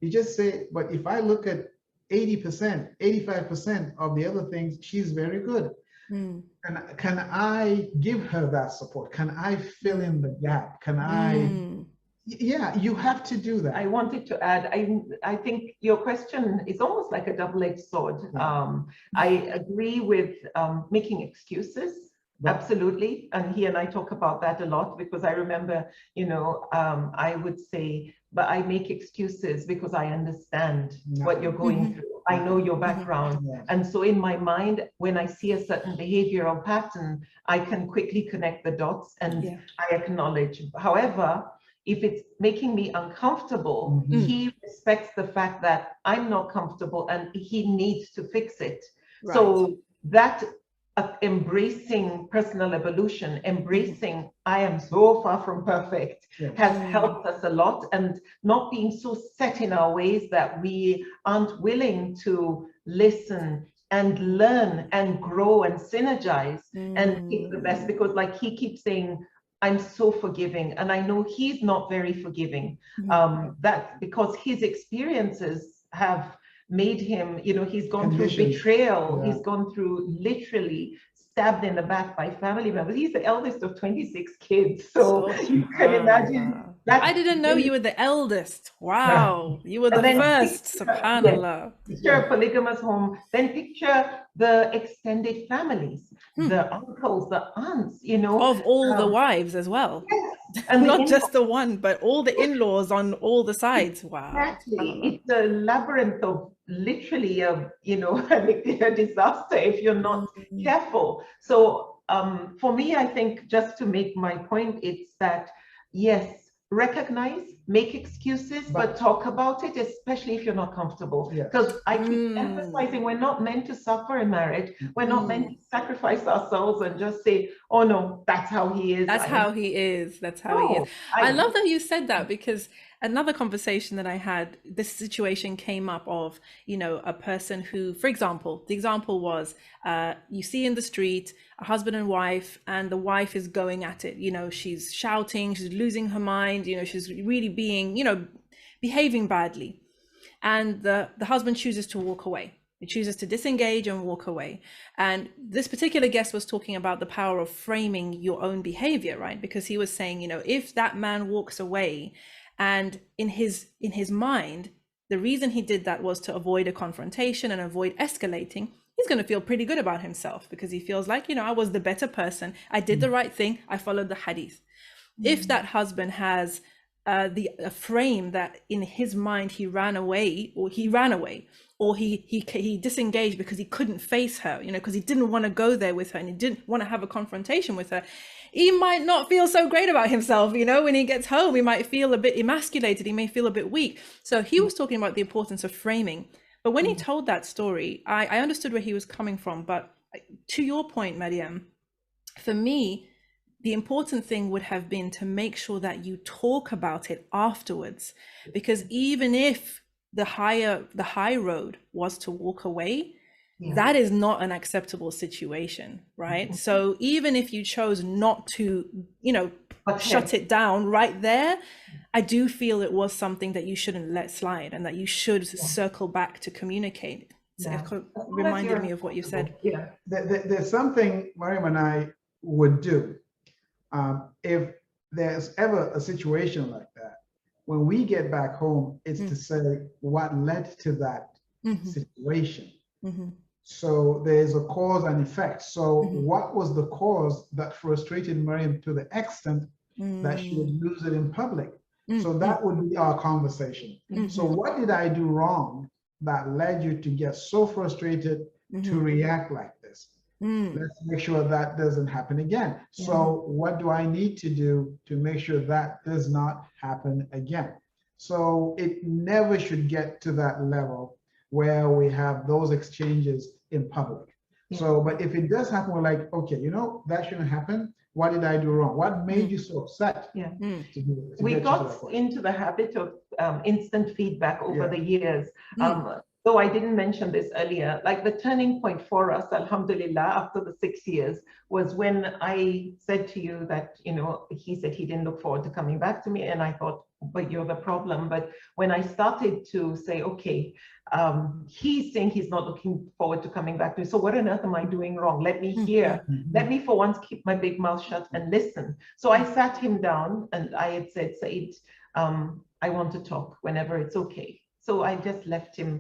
you just say, but if I look at 80%, 85% of the other things, she's very good. And can I give her that support? Can I fill in the gap? Can I? Yeah, you have to do that. I wanted to add, I think your question is almost like a double-edged sword. I agree with making excuses. Absolutely. And he and I talk about that a lot, because I remember, I would say, but I make excuses because I understand what you're going through. I know your background. And so in my mind, when I see a certain behavioral pattern, I can quickly connect the dots and I acknowledge. However, if it's making me uncomfortable, he respects the fact that I'm not comfortable and he needs to fix it. Right. So that embracing personal evolution, embracing I am so far from perfect, has helped us a lot, and not being so set in our ways that we aren't willing to listen and learn and grow and synergize and take the best, because like he keeps saying, I'm so forgiving, and I know he's not very forgiving. That because his experiences have made him, he's gone through betrayal, he's gone through literally stabbed in the back by family members. He's the eldest of 26 kids, so you can imagine. I didn't know you were the eldest. Wow, you were the first. Subhanallah. Picture a polygamous home, then picture the extended families, the uncles, the aunts, of all the wives as well. Yes. And not just the one, but all the in-laws on all the sides. Wow. Exactly. It's a labyrinth of literally a disaster if you're not careful. So for me, I think, just to make my point, it's that, yes, recognize, make excuses, but talk about it, especially if you're not comfortable. Because I keep emphasizing, we're not meant to suffer in marriage. We're not meant to sacrifice ourselves and just say, oh no, that's how he is. That's how he is. That's how he is. I love that you said that, because another conversation that I had, this situation came up of, a person who, for example, the example was, you see in the street a husband and wife, and the wife is going at it. She's shouting, she's losing her mind, she's really being, behaving badly. And the husband chooses to walk away. He chooses to disengage and walk away. And this particular guest was talking about the power of framing your own behavior, right? Because he was saying, if that man walks away, and in his mind, the reason he did that was to avoid a confrontation and avoid escalating, he's going to feel pretty good about himself, because he feels like, I was the better person. I did the right thing. I followed the hadith. If that husband has a frame that in his mind he ran away, or he disengaged because he couldn't face her, because he didn't want to go there with her and he didn't want to have a confrontation with her, he might not feel so great about himself. When he gets home, he might feel a bit emasculated. He may feel a bit weak. So he was talking about the importance of framing. But when he told that story, I understood where he was coming from. But to your point, Mariam, for me, the important thing would have been to make sure that you talk about it afterwards, because even if the high road was to walk away, that is not an acceptable situation, right? So even if you chose not to, shut it down right there, I do feel it was something that you shouldn't let slide, and that you should circle back to communicate. So it reminded me of what you said. There's something Mariam and I would do. If there's ever a situation like that, when we get back home, it's to say what led to that situation. So there's a cause and effect. So what was the cause that frustrated Mariam to the extent that she would lose it in public? So that would be our conversation. So what did I do wrong that led you to get so frustrated to react like this? Let's make sure that doesn't happen again. So what do I need to do to make sure that does not happen again? So it never should get to that level where we have those exchanges in public. So, but if it does happen, we're like, okay, that shouldn't happen. What did I do wrong? What made you so upset? Yeah. To We get you to that got point? into the habit of instant feedback over Yeah. the years. Though I didn't mention this earlier, like the turning point for us, alhamdulillah, after the 6 years, was when I said to you that, you know, he said he didn't look forward to coming back to me. And I thought, but you're the problem. But when I started to say, okay, he's saying he's not looking forward to coming back to me. So what on earth am I doing wrong? Let me hear. Let me for once keep my big mouth shut and listen. So I sat him down and I had said, Said, I want to talk whenever it's okay. So I just left him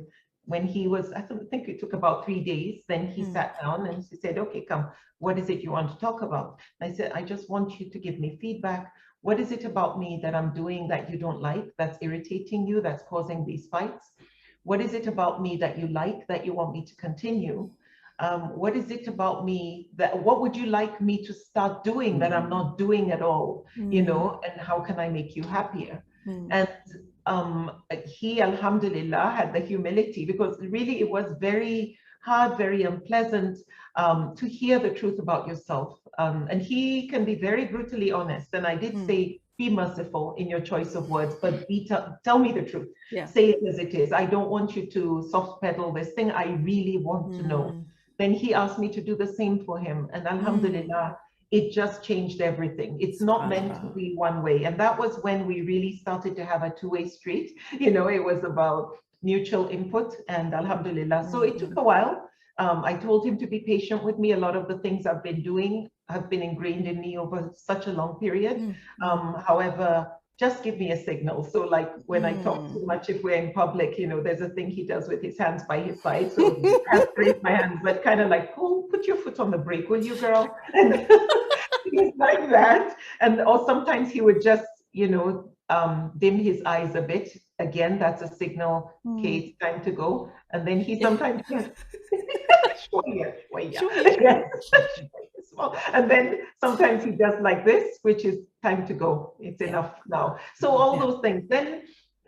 when he was, I think it took about 3 days. Then he sat down and he said, okay, come, what is it you want to talk about? And I said, I just want you to give me feedback. What is it about me that I'm doing that you don't like, that's irritating you, that's causing these fights? What is it about me that you like, that you want me to continue? What is it about me that, what would you like me to start doing that I'm not doing at all, you know, and how can I make you happier? And he, alhamdulillah, had the humility, because really it was very hard, very unpleasant to hear the truth about yourself. And he can be very brutally honest. And I did say, be merciful in your choice of words, but tell me the truth. Yeah. Say it as it is. I don't want you to soft pedal this thing. I really want to know. Then he asked me to do the same for him. And alhamdulillah, it just changed everything. It's not meant to be one way. And that was when we really started to have a two-way street. You know, it was about mutual input, and alhamdulillah. So it took a while. I told him to be patient with me. A lot of the things I've been doing have been ingrained in me over such a long period. However, just give me a signal. So like when I talk too much, if we're in public, you know, there's a thing he does with his hands by his side. So I have to raise my hands, but kind of like, oh, put your foot on the brake, will you, girl? And things like that. And or sometimes he would just, you know, dim his eyes a bit. Again, that's a signal, okay, it's time to go. And then he sometimes and then sometimes he does like this, which is time to go. It's enough now. So all those things. Then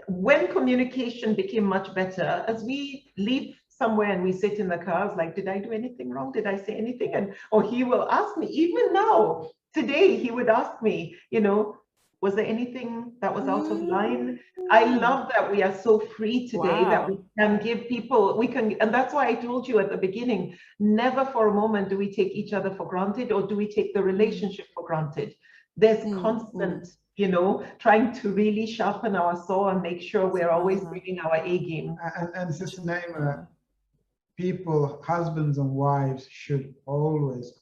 when communication became much better, as we leave somewhere and we sit in the cars, like, did I do anything wrong? Did I say anything? And or he will ask me, even now, today, he would ask me, you know, was there anything that was out of line? I love that we are so free today that we can give people, we can, and that's why I told you at the beginning, never for a moment do we take each other for granted, or do we take the relationship for granted. There's constant, you know, trying to really sharpen our saw and make sure we're always bringing our A game. And Sister Naima, people, husbands and wives should always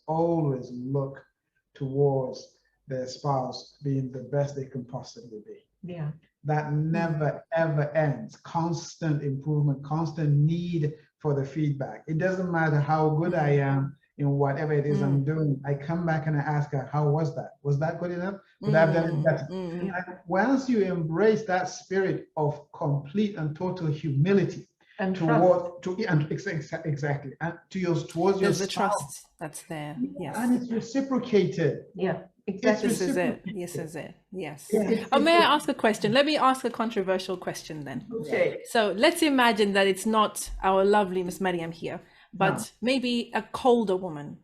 look towards their spouse being the best they can possibly be. Yeah. That never ever ends. Constant improvement, constant need for the feedback. It doesn't matter how good I am in whatever it is I'm doing. I come back and I ask her, how was that? Was that good enough? Would I have done it better? And once you embrace that spirit of complete and total humility, and exactly, and towards your There's the spouse, trust that's there. Yes. and it's reciprocated. Yeah. Exactly. This is it. Yes, is it. Yes. Oh, may I ask a question? Let me ask a controversial question then. Okay. So let's imagine that it's not our lovely Miss Mariam here, but maybe a colder woman,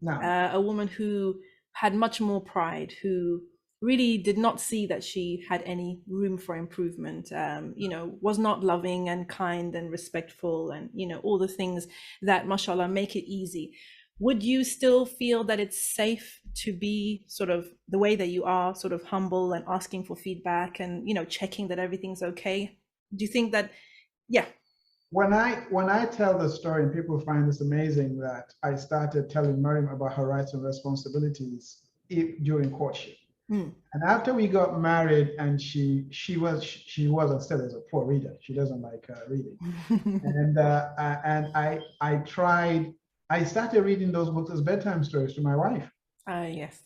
a woman who had much more pride, who really did not see that she had any room for improvement, you know, was not loving and kind and respectful and, you know, all the things that, mashallah, make it easy. Would you still feel that it's safe to be sort of the way that you are, sort of humble and asking for feedback and, you know, checking that everything's okay? Do you think that, When I tell the story, and people find this amazing, that I started telling Mariam about her rights and responsibilities during courtship. And after we got married, and she was and still is a poor reader. She doesn't like reading. And I started reading those books as bedtime stories to my wife. Yes.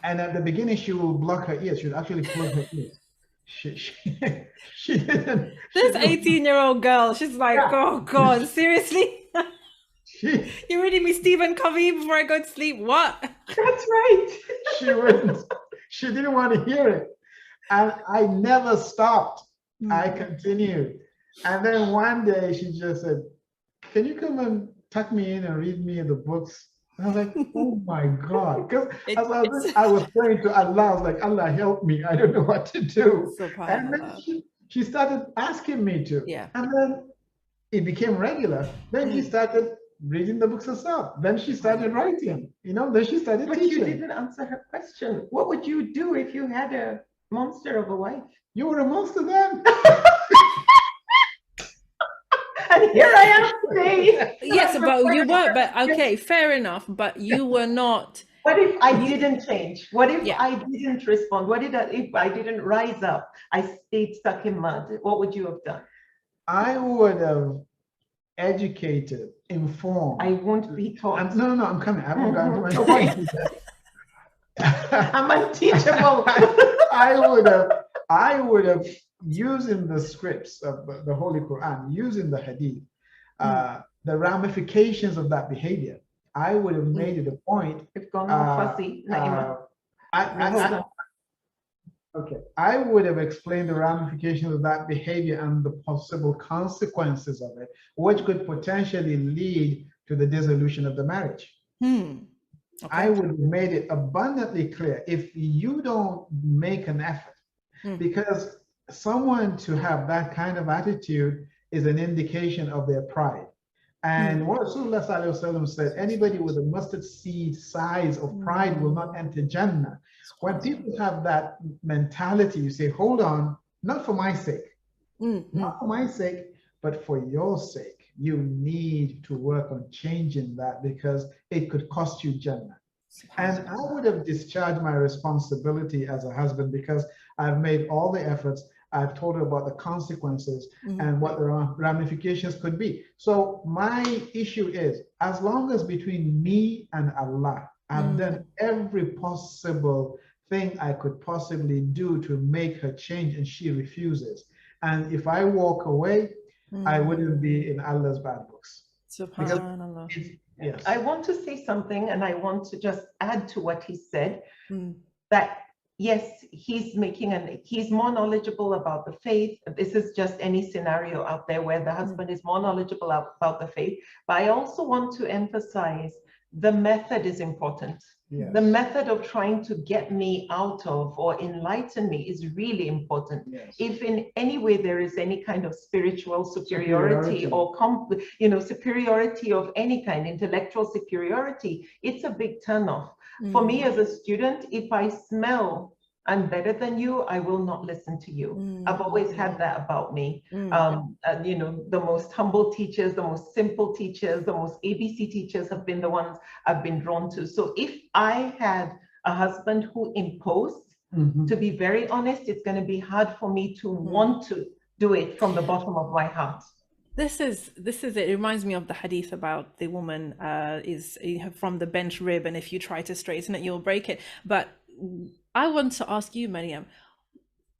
And at the beginning, she will block her ears. She would actually close her ears. She didn't. This 18-year-old girl, she's like, oh God, seriously? You're reading me Stephen Covey before I go to sleep? What? That's right. She wouldn't. She didn't want to hear it. And I never stopped. I continued. And then one day she just said, can you come and tuck me in and read me the books And I was like, oh my God. Because It's I was praying to Allah, I was like, Allah, help me. I don't know what to do. And then subhanallah. she started asking me to. Yeah. And then it became regular. Then she Mm. started reading the books herself. Then she started writing, then she started But you teaching. didn't answer her question. What would you do if you had a monster of a wife? You were amongst them. And here I am today. Yes, but you were, but okay, fair enough. But you were not. What if I didn't change? What if Yeah. I didn't respond? If I didn't rise up? I stayed stuck in mud. What would you have done? I would have educated, informed. I won't be taught. No, I'm coming. I haven't gotten to my Okay. point. I'm unteachable. I would have using the scripts of the Holy Quran, using the Hadith, the ramifications of that behavior. I would have made it a point. It's gone all fussy, Naima. Okay, I would have explained the ramifications of that behavior and the possible consequences of it, which could potentially lead to the dissolution of the marriage. Okay. I would have made it abundantly clear if you don't make an effort, because someone to have that kind of attitude is an indication of their pride. And what Rasulullah ﷺ said, anybody with a mustard seed size of pride will not enter Jannah. When people have that mentality, you say, hold on, not for my sake, not for my sake, but for your sake. You need to work on changing that because it could cost you Jannah. And I would have discharged my responsibility as a husband because I've made all the efforts. I've told her about the consequences and what the ramifications could be. So my issue is, as long as between me and Allah, I've done every possible thing I could possibly do to make her change and she refuses. And if I walk away, I wouldn't be in Allah's bad books. Subhanallah. Yes. I want to say something, and I want to just add to what he said, that yes, he's more knowledgeable about the faith. This is just any scenario out there where the husband is more knowledgeable about the faith. But I also want to emphasize the method is important. Yes. The method of trying to get me out of or enlighten me is really important. Yes. If in any way there is any kind of spiritual superiority. or superiority of any kind, intellectual superiority, it's a big turnoff. For me as a student, if I smell I'm better than you, I will not listen to you. I've always had that about me. The most humble teachers, the most simple teachers, the most ABC teachers have been the ones I've been drawn to. So if I had a husband who imposed, to be very honest, it's going to be hard for me to want to do it from the bottom of my heart. This is it. It reminds me of the hadith about the woman is from the bent rib, and if you try to straighten it, you'll break it. But I want to ask you, Mariam,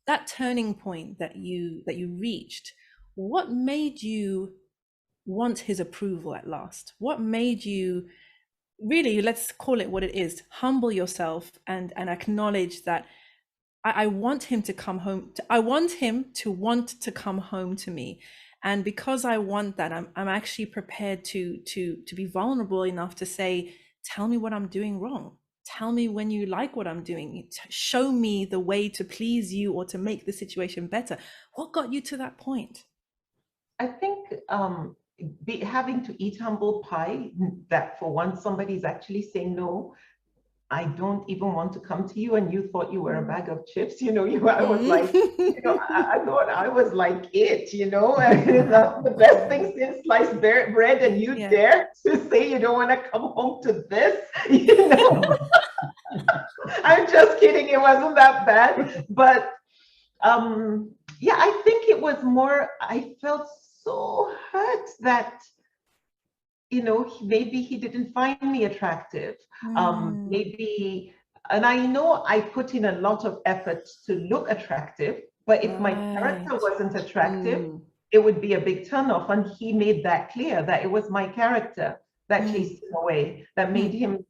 that turning point that you reached, what made you want his approval at last? What made you really, let's call it what it is, humble yourself and acknowledge that I want him to come home. I want him to want to come home to me. And because I want that, I'm actually prepared to be vulnerable enough to say, tell me what I'm doing wrong. Tell me when you like what I'm doing. Show me the way to please you or to make the situation better. What got you to that point? I think having to eat humble pie, that for once somebody's actually saying, no, I don't even want to come to you, and you thought you were a bag of chips, I was like, I thought I was like it, and the best thing since sliced bread, and you dare to say you don't want to come home to this, I'm just kidding, it wasn't that bad, but I think it was more, I felt so hurt that maybe he didn't find me attractive. Maybe, and I know I put in a lot of effort to look attractive, but if my character wasn't attractive, it would be a big turnoff. And he made that clear, that it was my character that chased him away, that made him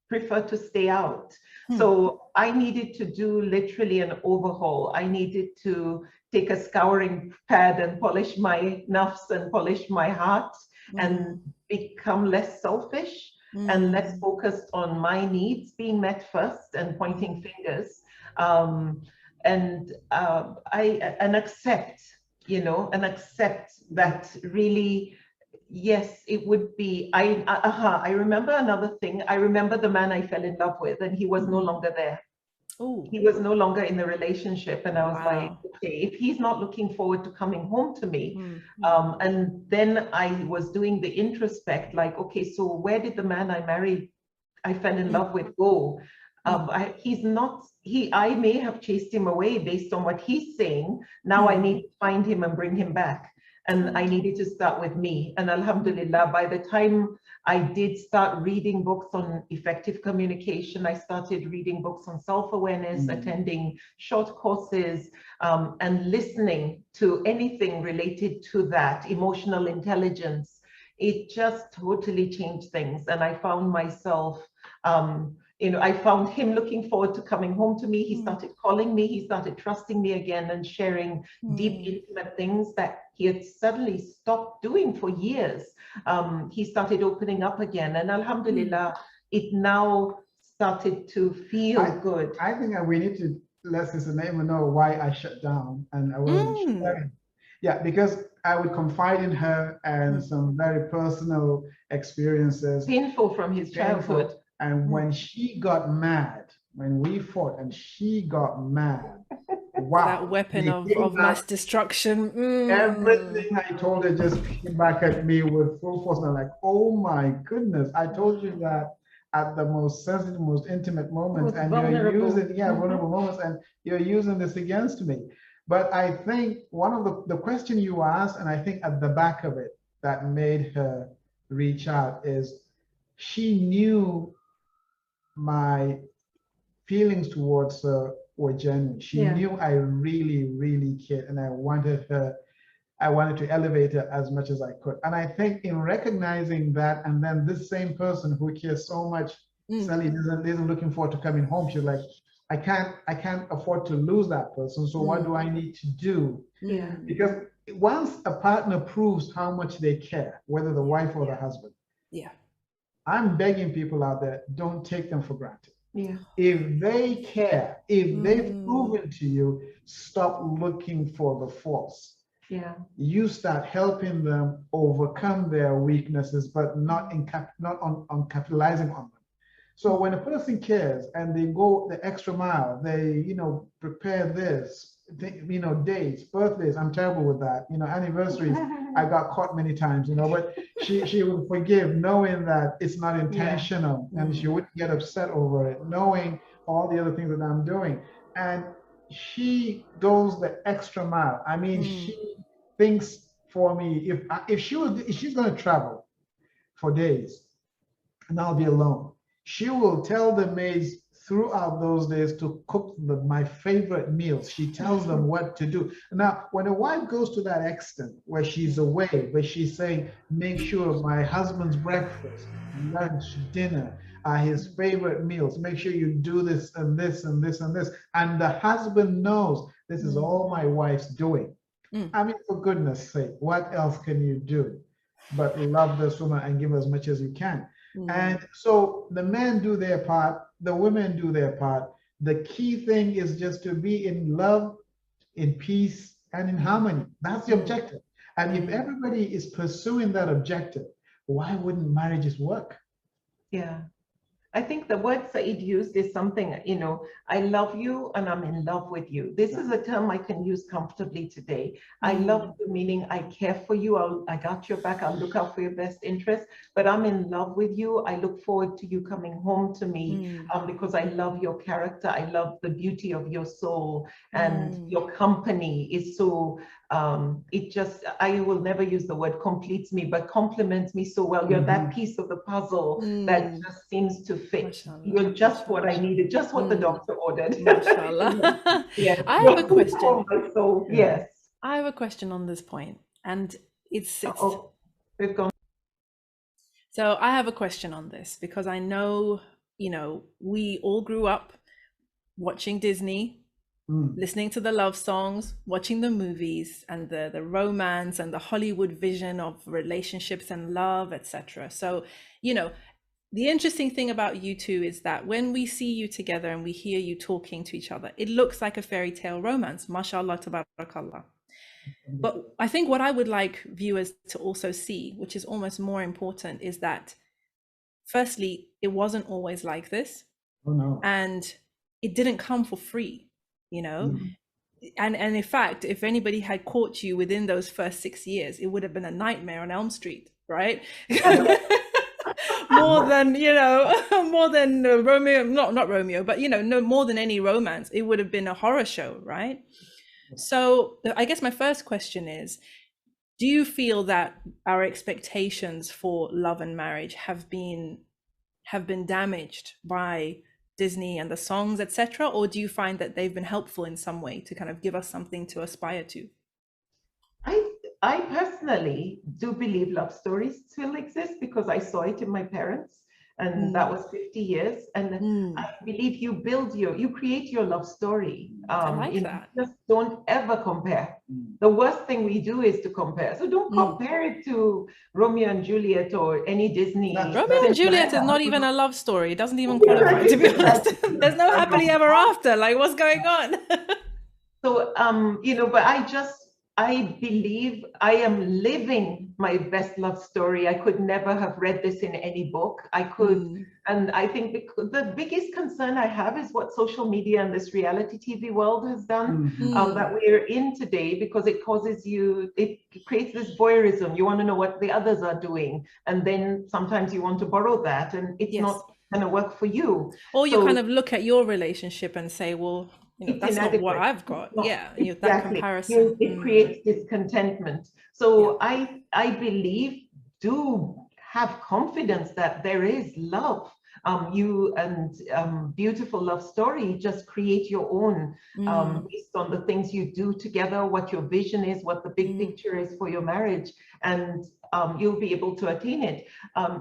prefer to stay out. So I needed to do literally an overhaul. I needed to take a scouring pad and polish my nafs and polish my heart and become less selfish. and less focused on my needs being met first and pointing fingers. And accept, and accept that really, yes, it would be, I remember another thing. I remember the man I fell in love with, and he was no longer there. Oh, He was no longer in the relationship. And I was like, wow. okay, if he's not looking forward to coming home to me, and then I was doing the introspect, like, okay, so where did the man I married, I fell in love with go? I may have chased him away based on what he's saying. Now I need to find him and bring him back. And I needed to start with me. And alhamdulillah, by the time I did start reading books on effective communication, I started reading books on self-awareness, attending short courses, and listening to anything related to that, emotional intelligence. It just totally changed things. And I found myself, I found him looking forward to coming home to me. He started calling me. He started trusting me again and sharing deep, intimate things that he had suddenly stopped doing for years. He started opening up again. And alhamdulillah, it now started to feel good. I think we need to let Sister Naima know why I shut down and I wasn't sharing. Yeah, because I would confide in her and some very personal experiences. Painful from his childhood. And when she got mad, when we fought and she got mad, wow. That weapon of mass destruction. Everything I told her just came back at me with full force. And I'm like, oh my goodness, I told you that at the most sensitive, most intimate moments, and you're using, vulnerable moments, and you're using this against me. But I think one of the question you asked, and I think at the back of it that made her reach out is she knew my feelings towards her were genuine. She knew I really, really cared, and I wanted to elevate her as much as I could. And I think in recognizing that, and then this same person who cares so much, Sally isn't looking forward to coming home. She's like, I can't afford to lose that person. So what do I need to do? Yeah. Because once a partner proves how much they care, whether the wife or the husband, I'm begging people out there, don't take them for granted. Yeah. If they care, if they've proven to you, stop looking for the faults. Yeah. You start helping them overcome their weaknesses, but not on capitalizing on them. So when a person cares and they go the extra mile, they prepare this, dates, birthdays. I'm terrible with that. Anniversaries. I got caught many times. But she would forgive, knowing that it's not intentional, and she wouldn't get upset over it, knowing all the other things that I'm doing. And she goes the extra mile. I mean, she thinks for me. If she's going to travel for days, and I'll be alone, she will tell the maids throughout those days to cook my favorite meals. She tells them what to do. Now, when a wife goes to that extent where she's away, but she's saying, make sure my husband's breakfast, lunch, dinner are his favorite meals. Make sure you do this and this and this and this. And the husband knows this is all my wife's doing. I mean, for goodness sake, what else can you do but love this woman and give as much as you can? And so the men do their part, the women do their part. The key thing is just to be in love, in peace, and in harmony. That's the objective. And if everybody is pursuing that objective, why wouldn't marriages work? Yeah. I think the word Said used is something, I love you and I'm in love with you. This is a term I can use comfortably today. I love you, meaning I care for you. I got your back. I'll look out for your best interest, but I'm in love with you. I look forward to you coming home to me because I love your character. I love the beauty of your soul, and your company is so, I will never use the word completes me, but complements me so well. You're that piece of the puzzle that just seems to fit. Mashallah. You're just what I needed, just what the doctor ordered. Mashallah. Yeah. I have a question. So, yes. I have a question on this point, and it's we've gone. So I have a question on this because I know, we all grew up watching Disney, listening to the love songs, watching the movies and the romance and the Hollywood vision of relationships and love, etc. So, The interesting thing about you two is that when we see you together and we hear you talking to each other, it looks like a fairy tale romance, mashallah, tabarakallah. But I think what I would like viewers to also see, which is almost more important, is that firstly, it wasn't always like this. Oh, no. And it didn't come for free, you know? And in fact, if anybody had caught you within those first 6 years, it would have been a nightmare on Elm Street, right? More than, you know, more than Romeo, not Romeo, but, you know, no more than any romance, it would have been a horror show, right? So I guess my first question is, do you feel that our expectations for love and marriage have been damaged by Disney and the songs, etc., or do you find that they've been helpful in some way to kind of give us something to aspire to? I personally do believe love stories still exist because I saw it in my parents, and that was 50 years. And I believe you create your love story. I like that. Just don't ever compare. The worst thing we do is to compare. So don't compare it to Romeo and Juliet or any Disney. Romeo and Juliet is not even a love story. It doesn't even qualify, to be honest. There's no happily ever after. Like, what's going on? So, you know, but I believe I am living my best love story. I could never have read this in any book. And I think the biggest concern I have is what social media and this reality TV world has done, that we're in today, because it creates this voyeurism. You want to know what the others are doing. And then sometimes you want to borrow that, and it's not going to work for you. Or you kind of look at your relationship and say, well, you know, that's not what I've got. Exactly. That comparison. It creates discontentment. So I believe, do have confidence that there is love. Beautiful love story. Just create your own based on the things you do together, what your vision is, what the big picture is for your marriage, and you'll be able to attain it.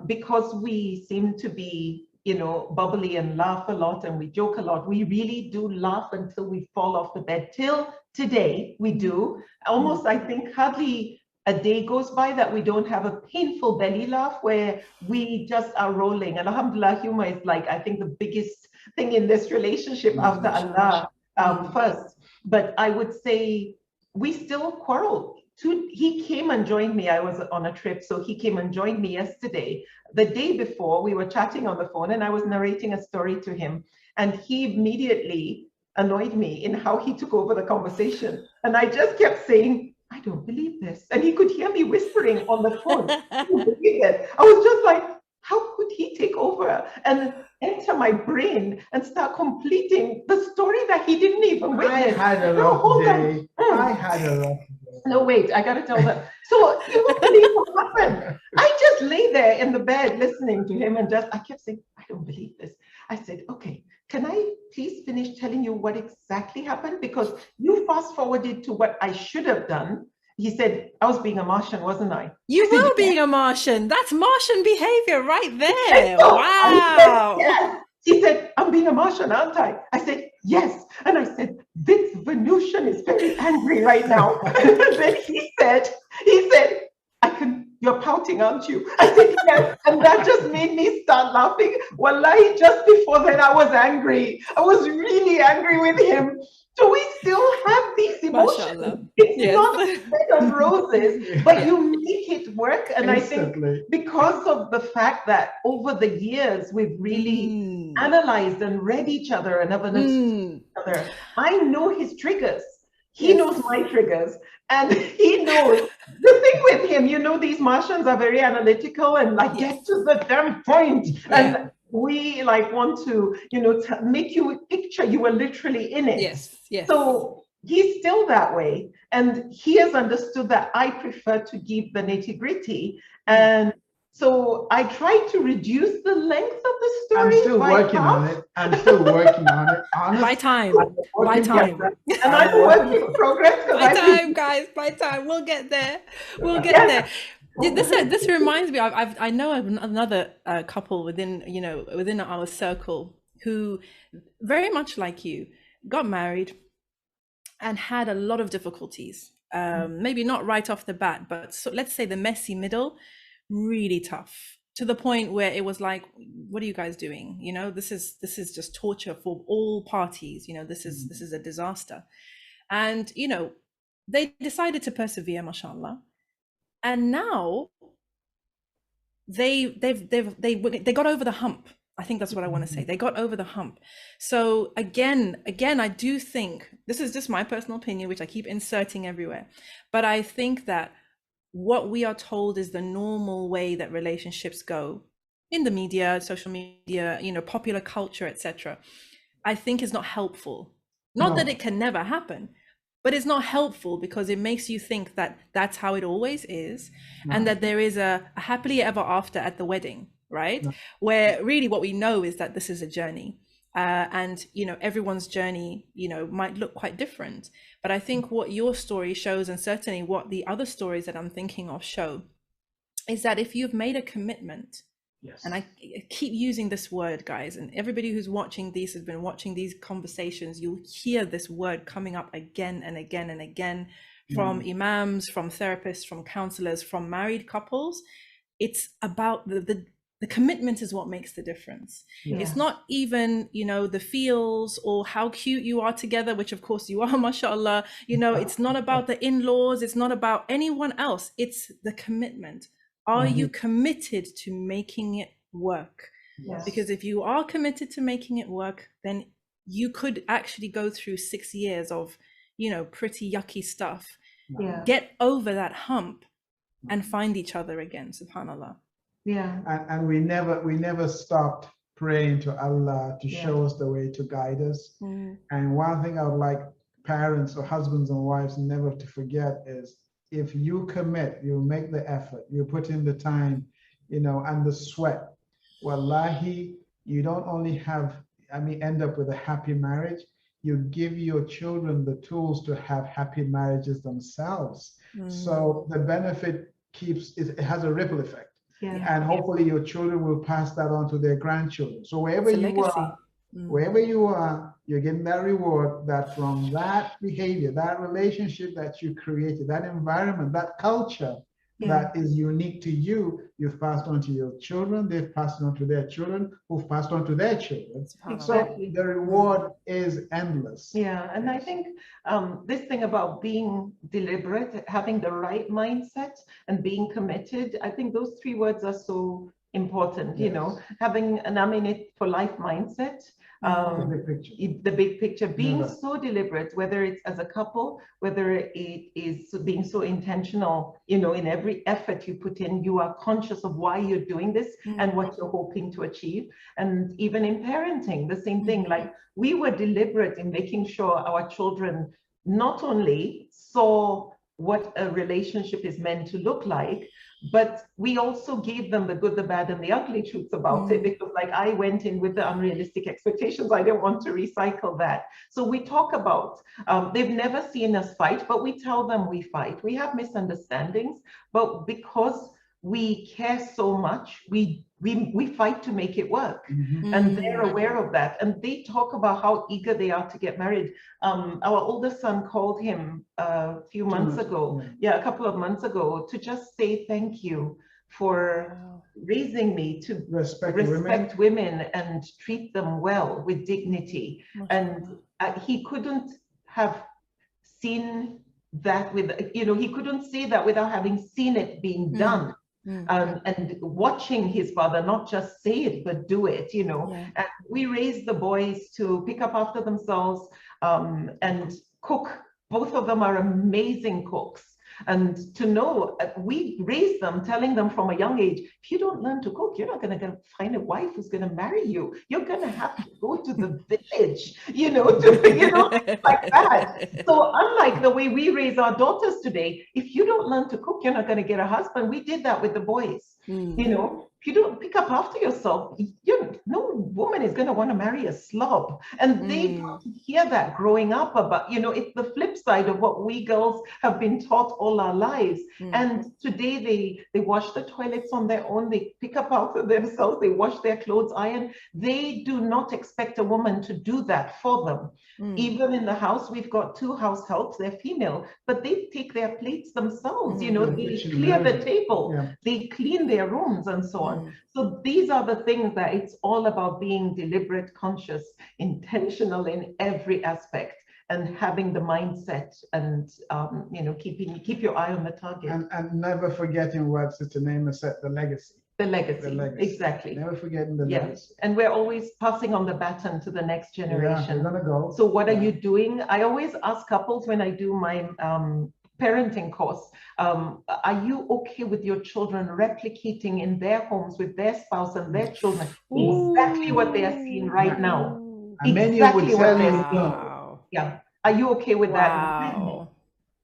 Because we seem to be, you know, bubbly and laugh a lot and we joke a lot. We really do laugh until we fall off the bed. Till today, we do. Almost, I think, hardly a day goes by that we don't have a painful belly laugh where we just are rolling. And alhamdulillah, humor is like, I think, the biggest thing in this relationship after Allah first. But I would say we still quarrel. He came and joined me. I was on a trip, so he came and joined me yesterday. The day before, we were chatting on the phone and I was narrating a story to him. And he immediately annoyed me in how he took over the conversation. And I just kept saying, I don't believe this. And he could hear me whispering on the phone. I don't believe it. I was just like, how could he take over and enter my brain and start completing the story that he didn't even witness? I had a rough day. I had a rough day. No, wait, I got to tell them. So you won't believe what happened. I just lay there in the bed listening to him and I kept saying, I don't believe this. I said, okay, can I please finish telling you what exactly happened? Because you fast forwarded to what I should have done. He said, I was being a Martian, wasn't I? You were being a Martian. That's Martian behavior right there. Wow. Said, yes. He said, I'm being a Martian, aren't I? I said, yes. And I said, this Venusian is very angry right now. And then he said, you're pouting, aren't you? I said, yes. And that just made me start laughing. Wallahi, just before then, I was angry. I was really angry with him. So we still have these emotions. Mashallah. It's not a bed of roses, but you make it work. And Instantly. I think because of the fact that over the years, we've really analyzed and read each other and have understood each other. I know his triggers. He knows my triggers. And he knows the thing with him, you know, these Martians are very analytical and like get to the damn point. And we like want to, you know, make you picture you were literally in it. Yes. So he's still that way. And he has understood that I prefer to give the nitty-gritty. And so I try to reduce the length of the story. I'm still working on it. Honestly, By time. And I'm a work in progress. By time, guys. By time. We'll get there. We'll get there. This reminds me. I know another couple within our circle who, very much like you, got married and had a lot of difficulties. Maybe not right off the bat, but let's say the messy middle. Really tough. to the point where it was like, what are you guys doing? You know, this is just torture for all parties. You know, this is a disaster. And, you know, they decided to persevere, mashallah. And now they got over the hump. I think that's what I want to say. They got over the hump. So again, I do think, this is just my personal opinion, which I keep inserting everywhere, but I think that what we are told is the normal way that relationships go in the media, social media, you know, popular culture, etc., I think is not helpful. Not that it can never happen, but it's not helpful because it makes you think that that's how it always is, and that there is a happily ever after at the wedding, right? Where really what we know is that this is a journey. And, you know, everyone's journey, you know, might look quite different. But I think what your story shows, and certainly what the other stories that I'm thinking of show, is that if you've made a commitment, and I keep using this word, guys, and everybody who's watching these has been watching these conversations, you'll hear this word coming up again and again and again from imams, from therapists, from counselors, from married couples. It's about the commitment is what makes the difference. It's not even, you know, the feels or how cute you are together, which of course you are, mashallah. You know, it's not about the in-laws. It's not about anyone else. It's the commitment. Are you committed to making it work? Because if you are committed to making it work, then you could actually go through 6 years of, you know, pretty yucky stuff, get over that hump and find each other again, subhanallah. And we never stopped praying to Allah to show us the way, to guide us. And one thing I would like parents or husbands and wives never to forget is, if you commit, you make the effort, you put in the time, you know, and the sweat, wallahi, you don't only end up with a happy marriage, you give your children the tools to have happy marriages themselves. So the benefit it has a ripple effect. And hopefully your children will pass that on to their grandchildren. So wherever you are, you're getting that reward, that from that behavior, that relationship that you created, that environment, that culture that is unique to you, you've passed on to your children, they've passed on to their children, who've passed on to their children. So the reward is endless. And I think this thing about being deliberate, having the right mindset and being committed, I think those 3 words are so important, you know, having an I'm in it for life mindset. The big picture, being so deliberate, whether it's as a couple, whether it is being so intentional, you know, in every effort you put in, you are conscious of why you're doing this and what you're hoping to achieve. And even in parenting, the same thing, like we were deliberate in making sure our children not only saw what a relationship is meant to look like, but we also gave them the good, the bad, and the ugly truths about it, because like I went in with the unrealistic expectations. I didn't want to recycle that. So we talk about, they've never seen us fight, but we tell them we fight. We have misunderstandings, but because we care so much, we fight to make it work. And they're aware of that. And they talk about how eager they are to get married. Our oldest son called him a few months ago, a couple of months ago, to just say thank you for raising me to respect women and treat them well with dignity. And he couldn't have seen that he couldn't say that without having seen it being done. And watching his father not just say it but do it, you know. And we raised the boys to pick up after themselves and cook. Both of them are amazing cooks. And to know, we raised them, telling them from a young age, if you don't learn to cook, you're not going to find a wife who's going to marry you. You're going to have to go to the village, you know, like that. So unlike the way we raise our daughters today, if you don't learn to cook, you're not going to get a husband. We did that with the boys, you know. If you don't pick up after yourself, no woman is going to want to marry a slob. And they got to hear that growing up about, you know, it's the flip side of what we girls have been taught all our lives. And today they wash the toilets on their own, they pick up after themselves, they wash their clothes, iron. They do not expect a woman to do that for them. Even in the house, we've got 2 house helps, they're female, but they take their plates themselves, you know, they clear the table, they clean their rooms and so on. So these are the things that it's all about being deliberate, conscious, intentional in every aspect, and having the mindset and, you know, keep your eye on the target. And never forgetting what Sister Naima said, the legacy. The legacy, exactly. Never forgetting the legacy. And we're always passing on the baton to the next generation. Yeah, we're gonna go. So what are you doing? I always ask couples when I do my parenting course, are you okay with your children replicating in their homes with their spouse and their children exactly what they are seeing right now? And exactly many would tell you no. Yeah. Are you okay with that?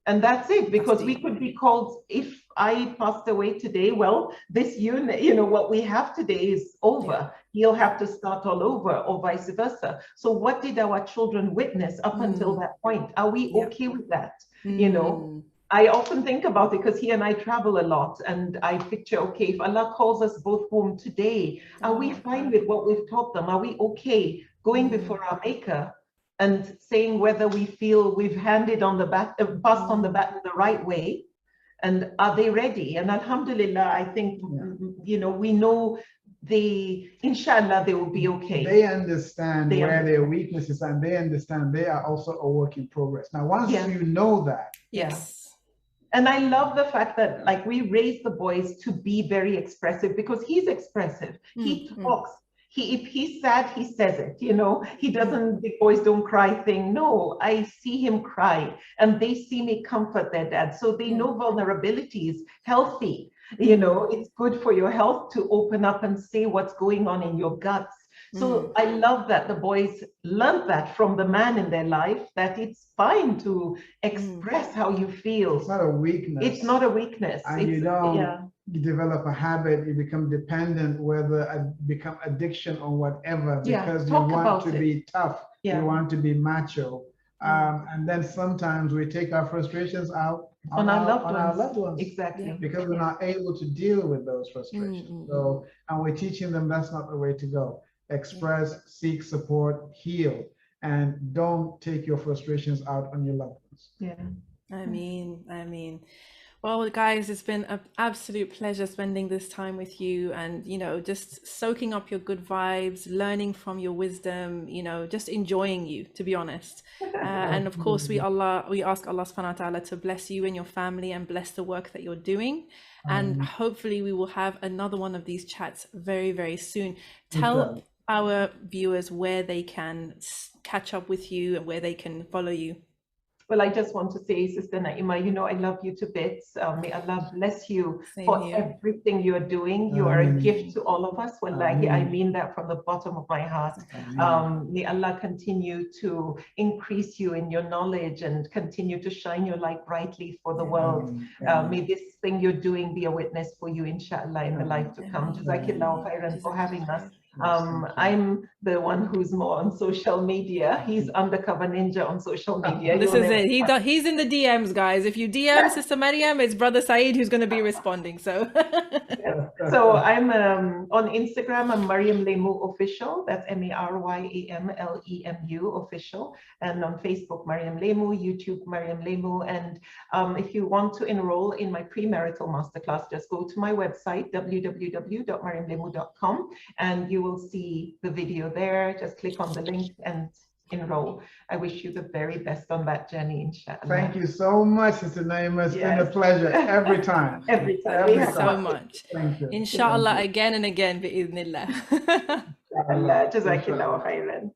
And that's it, because That's we could be called, if I passed away today, well, this unit, you know, what we have today is over. He'll have to start all over, or vice versa. So what did our children witness up until that point? Are we okay with that? You know, I often think about it because he and I travel a lot, and I picture, okay, if Allah calls us both home today, are we fine with what we've taught them? Are we okay going before our Maker and saying whether we feel we've handed on the passed on the baton the right way, and are they ready? And alhamdulillah, I think, you know, we know inshallah, they will be okay. They understand where their weaknesses are, and they understand they are also a work in progress. Now, once you know that. Yes. And I love the fact that, like, we raise the boys to be very expressive, because he's expressive. He talks. If he's sad, he says it, you know, he doesn't, the boys don't cry thing. No, I see him cry, and they see me comfort their dad. So they know vulnerability is healthy. You know, it's good for your health to open up and say what's going on in your guts. So I love that the boys learned that from the man in their life, that it's fine to express how you feel. It's not a weakness. It's not a weakness. And you don't you develop a habit, you become dependent, whether it become addiction or whatever, because you want to be tough, you want to be macho. And then sometimes we take our frustrations out on our loved ones. Exactly. Because we're not able to deal with those frustrations. So, and we're teaching them that's not the way to go. Express, seek support, heal, and don't take your frustrations out on your loved ones. I mean, well, guys, it's been an absolute pleasure spending this time with you, and, you know, just soaking up your good vibes, learning from your wisdom, you know, just enjoying you, to be honest. And of course, we ask Allah subhanahu wa ta'ala to bless you and your family and bless the work that you're doing. And hopefully we will have another one of these chats very, very soon. Tell our viewers where they can catch up with you and where they can follow you. Well, I just want to say, Sister Naima, you know, I love you to bits. May Allah bless you for everything you're doing. You are a gift to all of us. Wallahi, I mean that from the bottom of my heart. May Allah continue to increase you in your knowledge and continue to shine your light brightly for the world. May this thing you're doing be a witness for you, inshallah, in the life to come. Jazakillahu khairan for having us. I'm the one who's more on social media. He's undercover ninja on social media. This is it. He's in the DMs, guys. If you DM Sister Mariam, it's Brother Saeed who's going to be responding. So, so I'm on Instagram. I'm Mariam Lemu Official. That's MARYAMLEMU Official. And on Facebook, Mariam Lemu. YouTube, Mariam Lemu. And if you want to enroll in my premarital masterclass, just go to my website, www.mariamlemu.com, and you will see the video there. Just click on the link and enroll. I wish you the very best on that journey, inshallah. Thank you so much, Sister Naima. It's been a pleasure every time. Every time. Thank you so much. Thank you. Inshallah, again and again, bi'idhnillah. Allah, Jazakillahu khairan.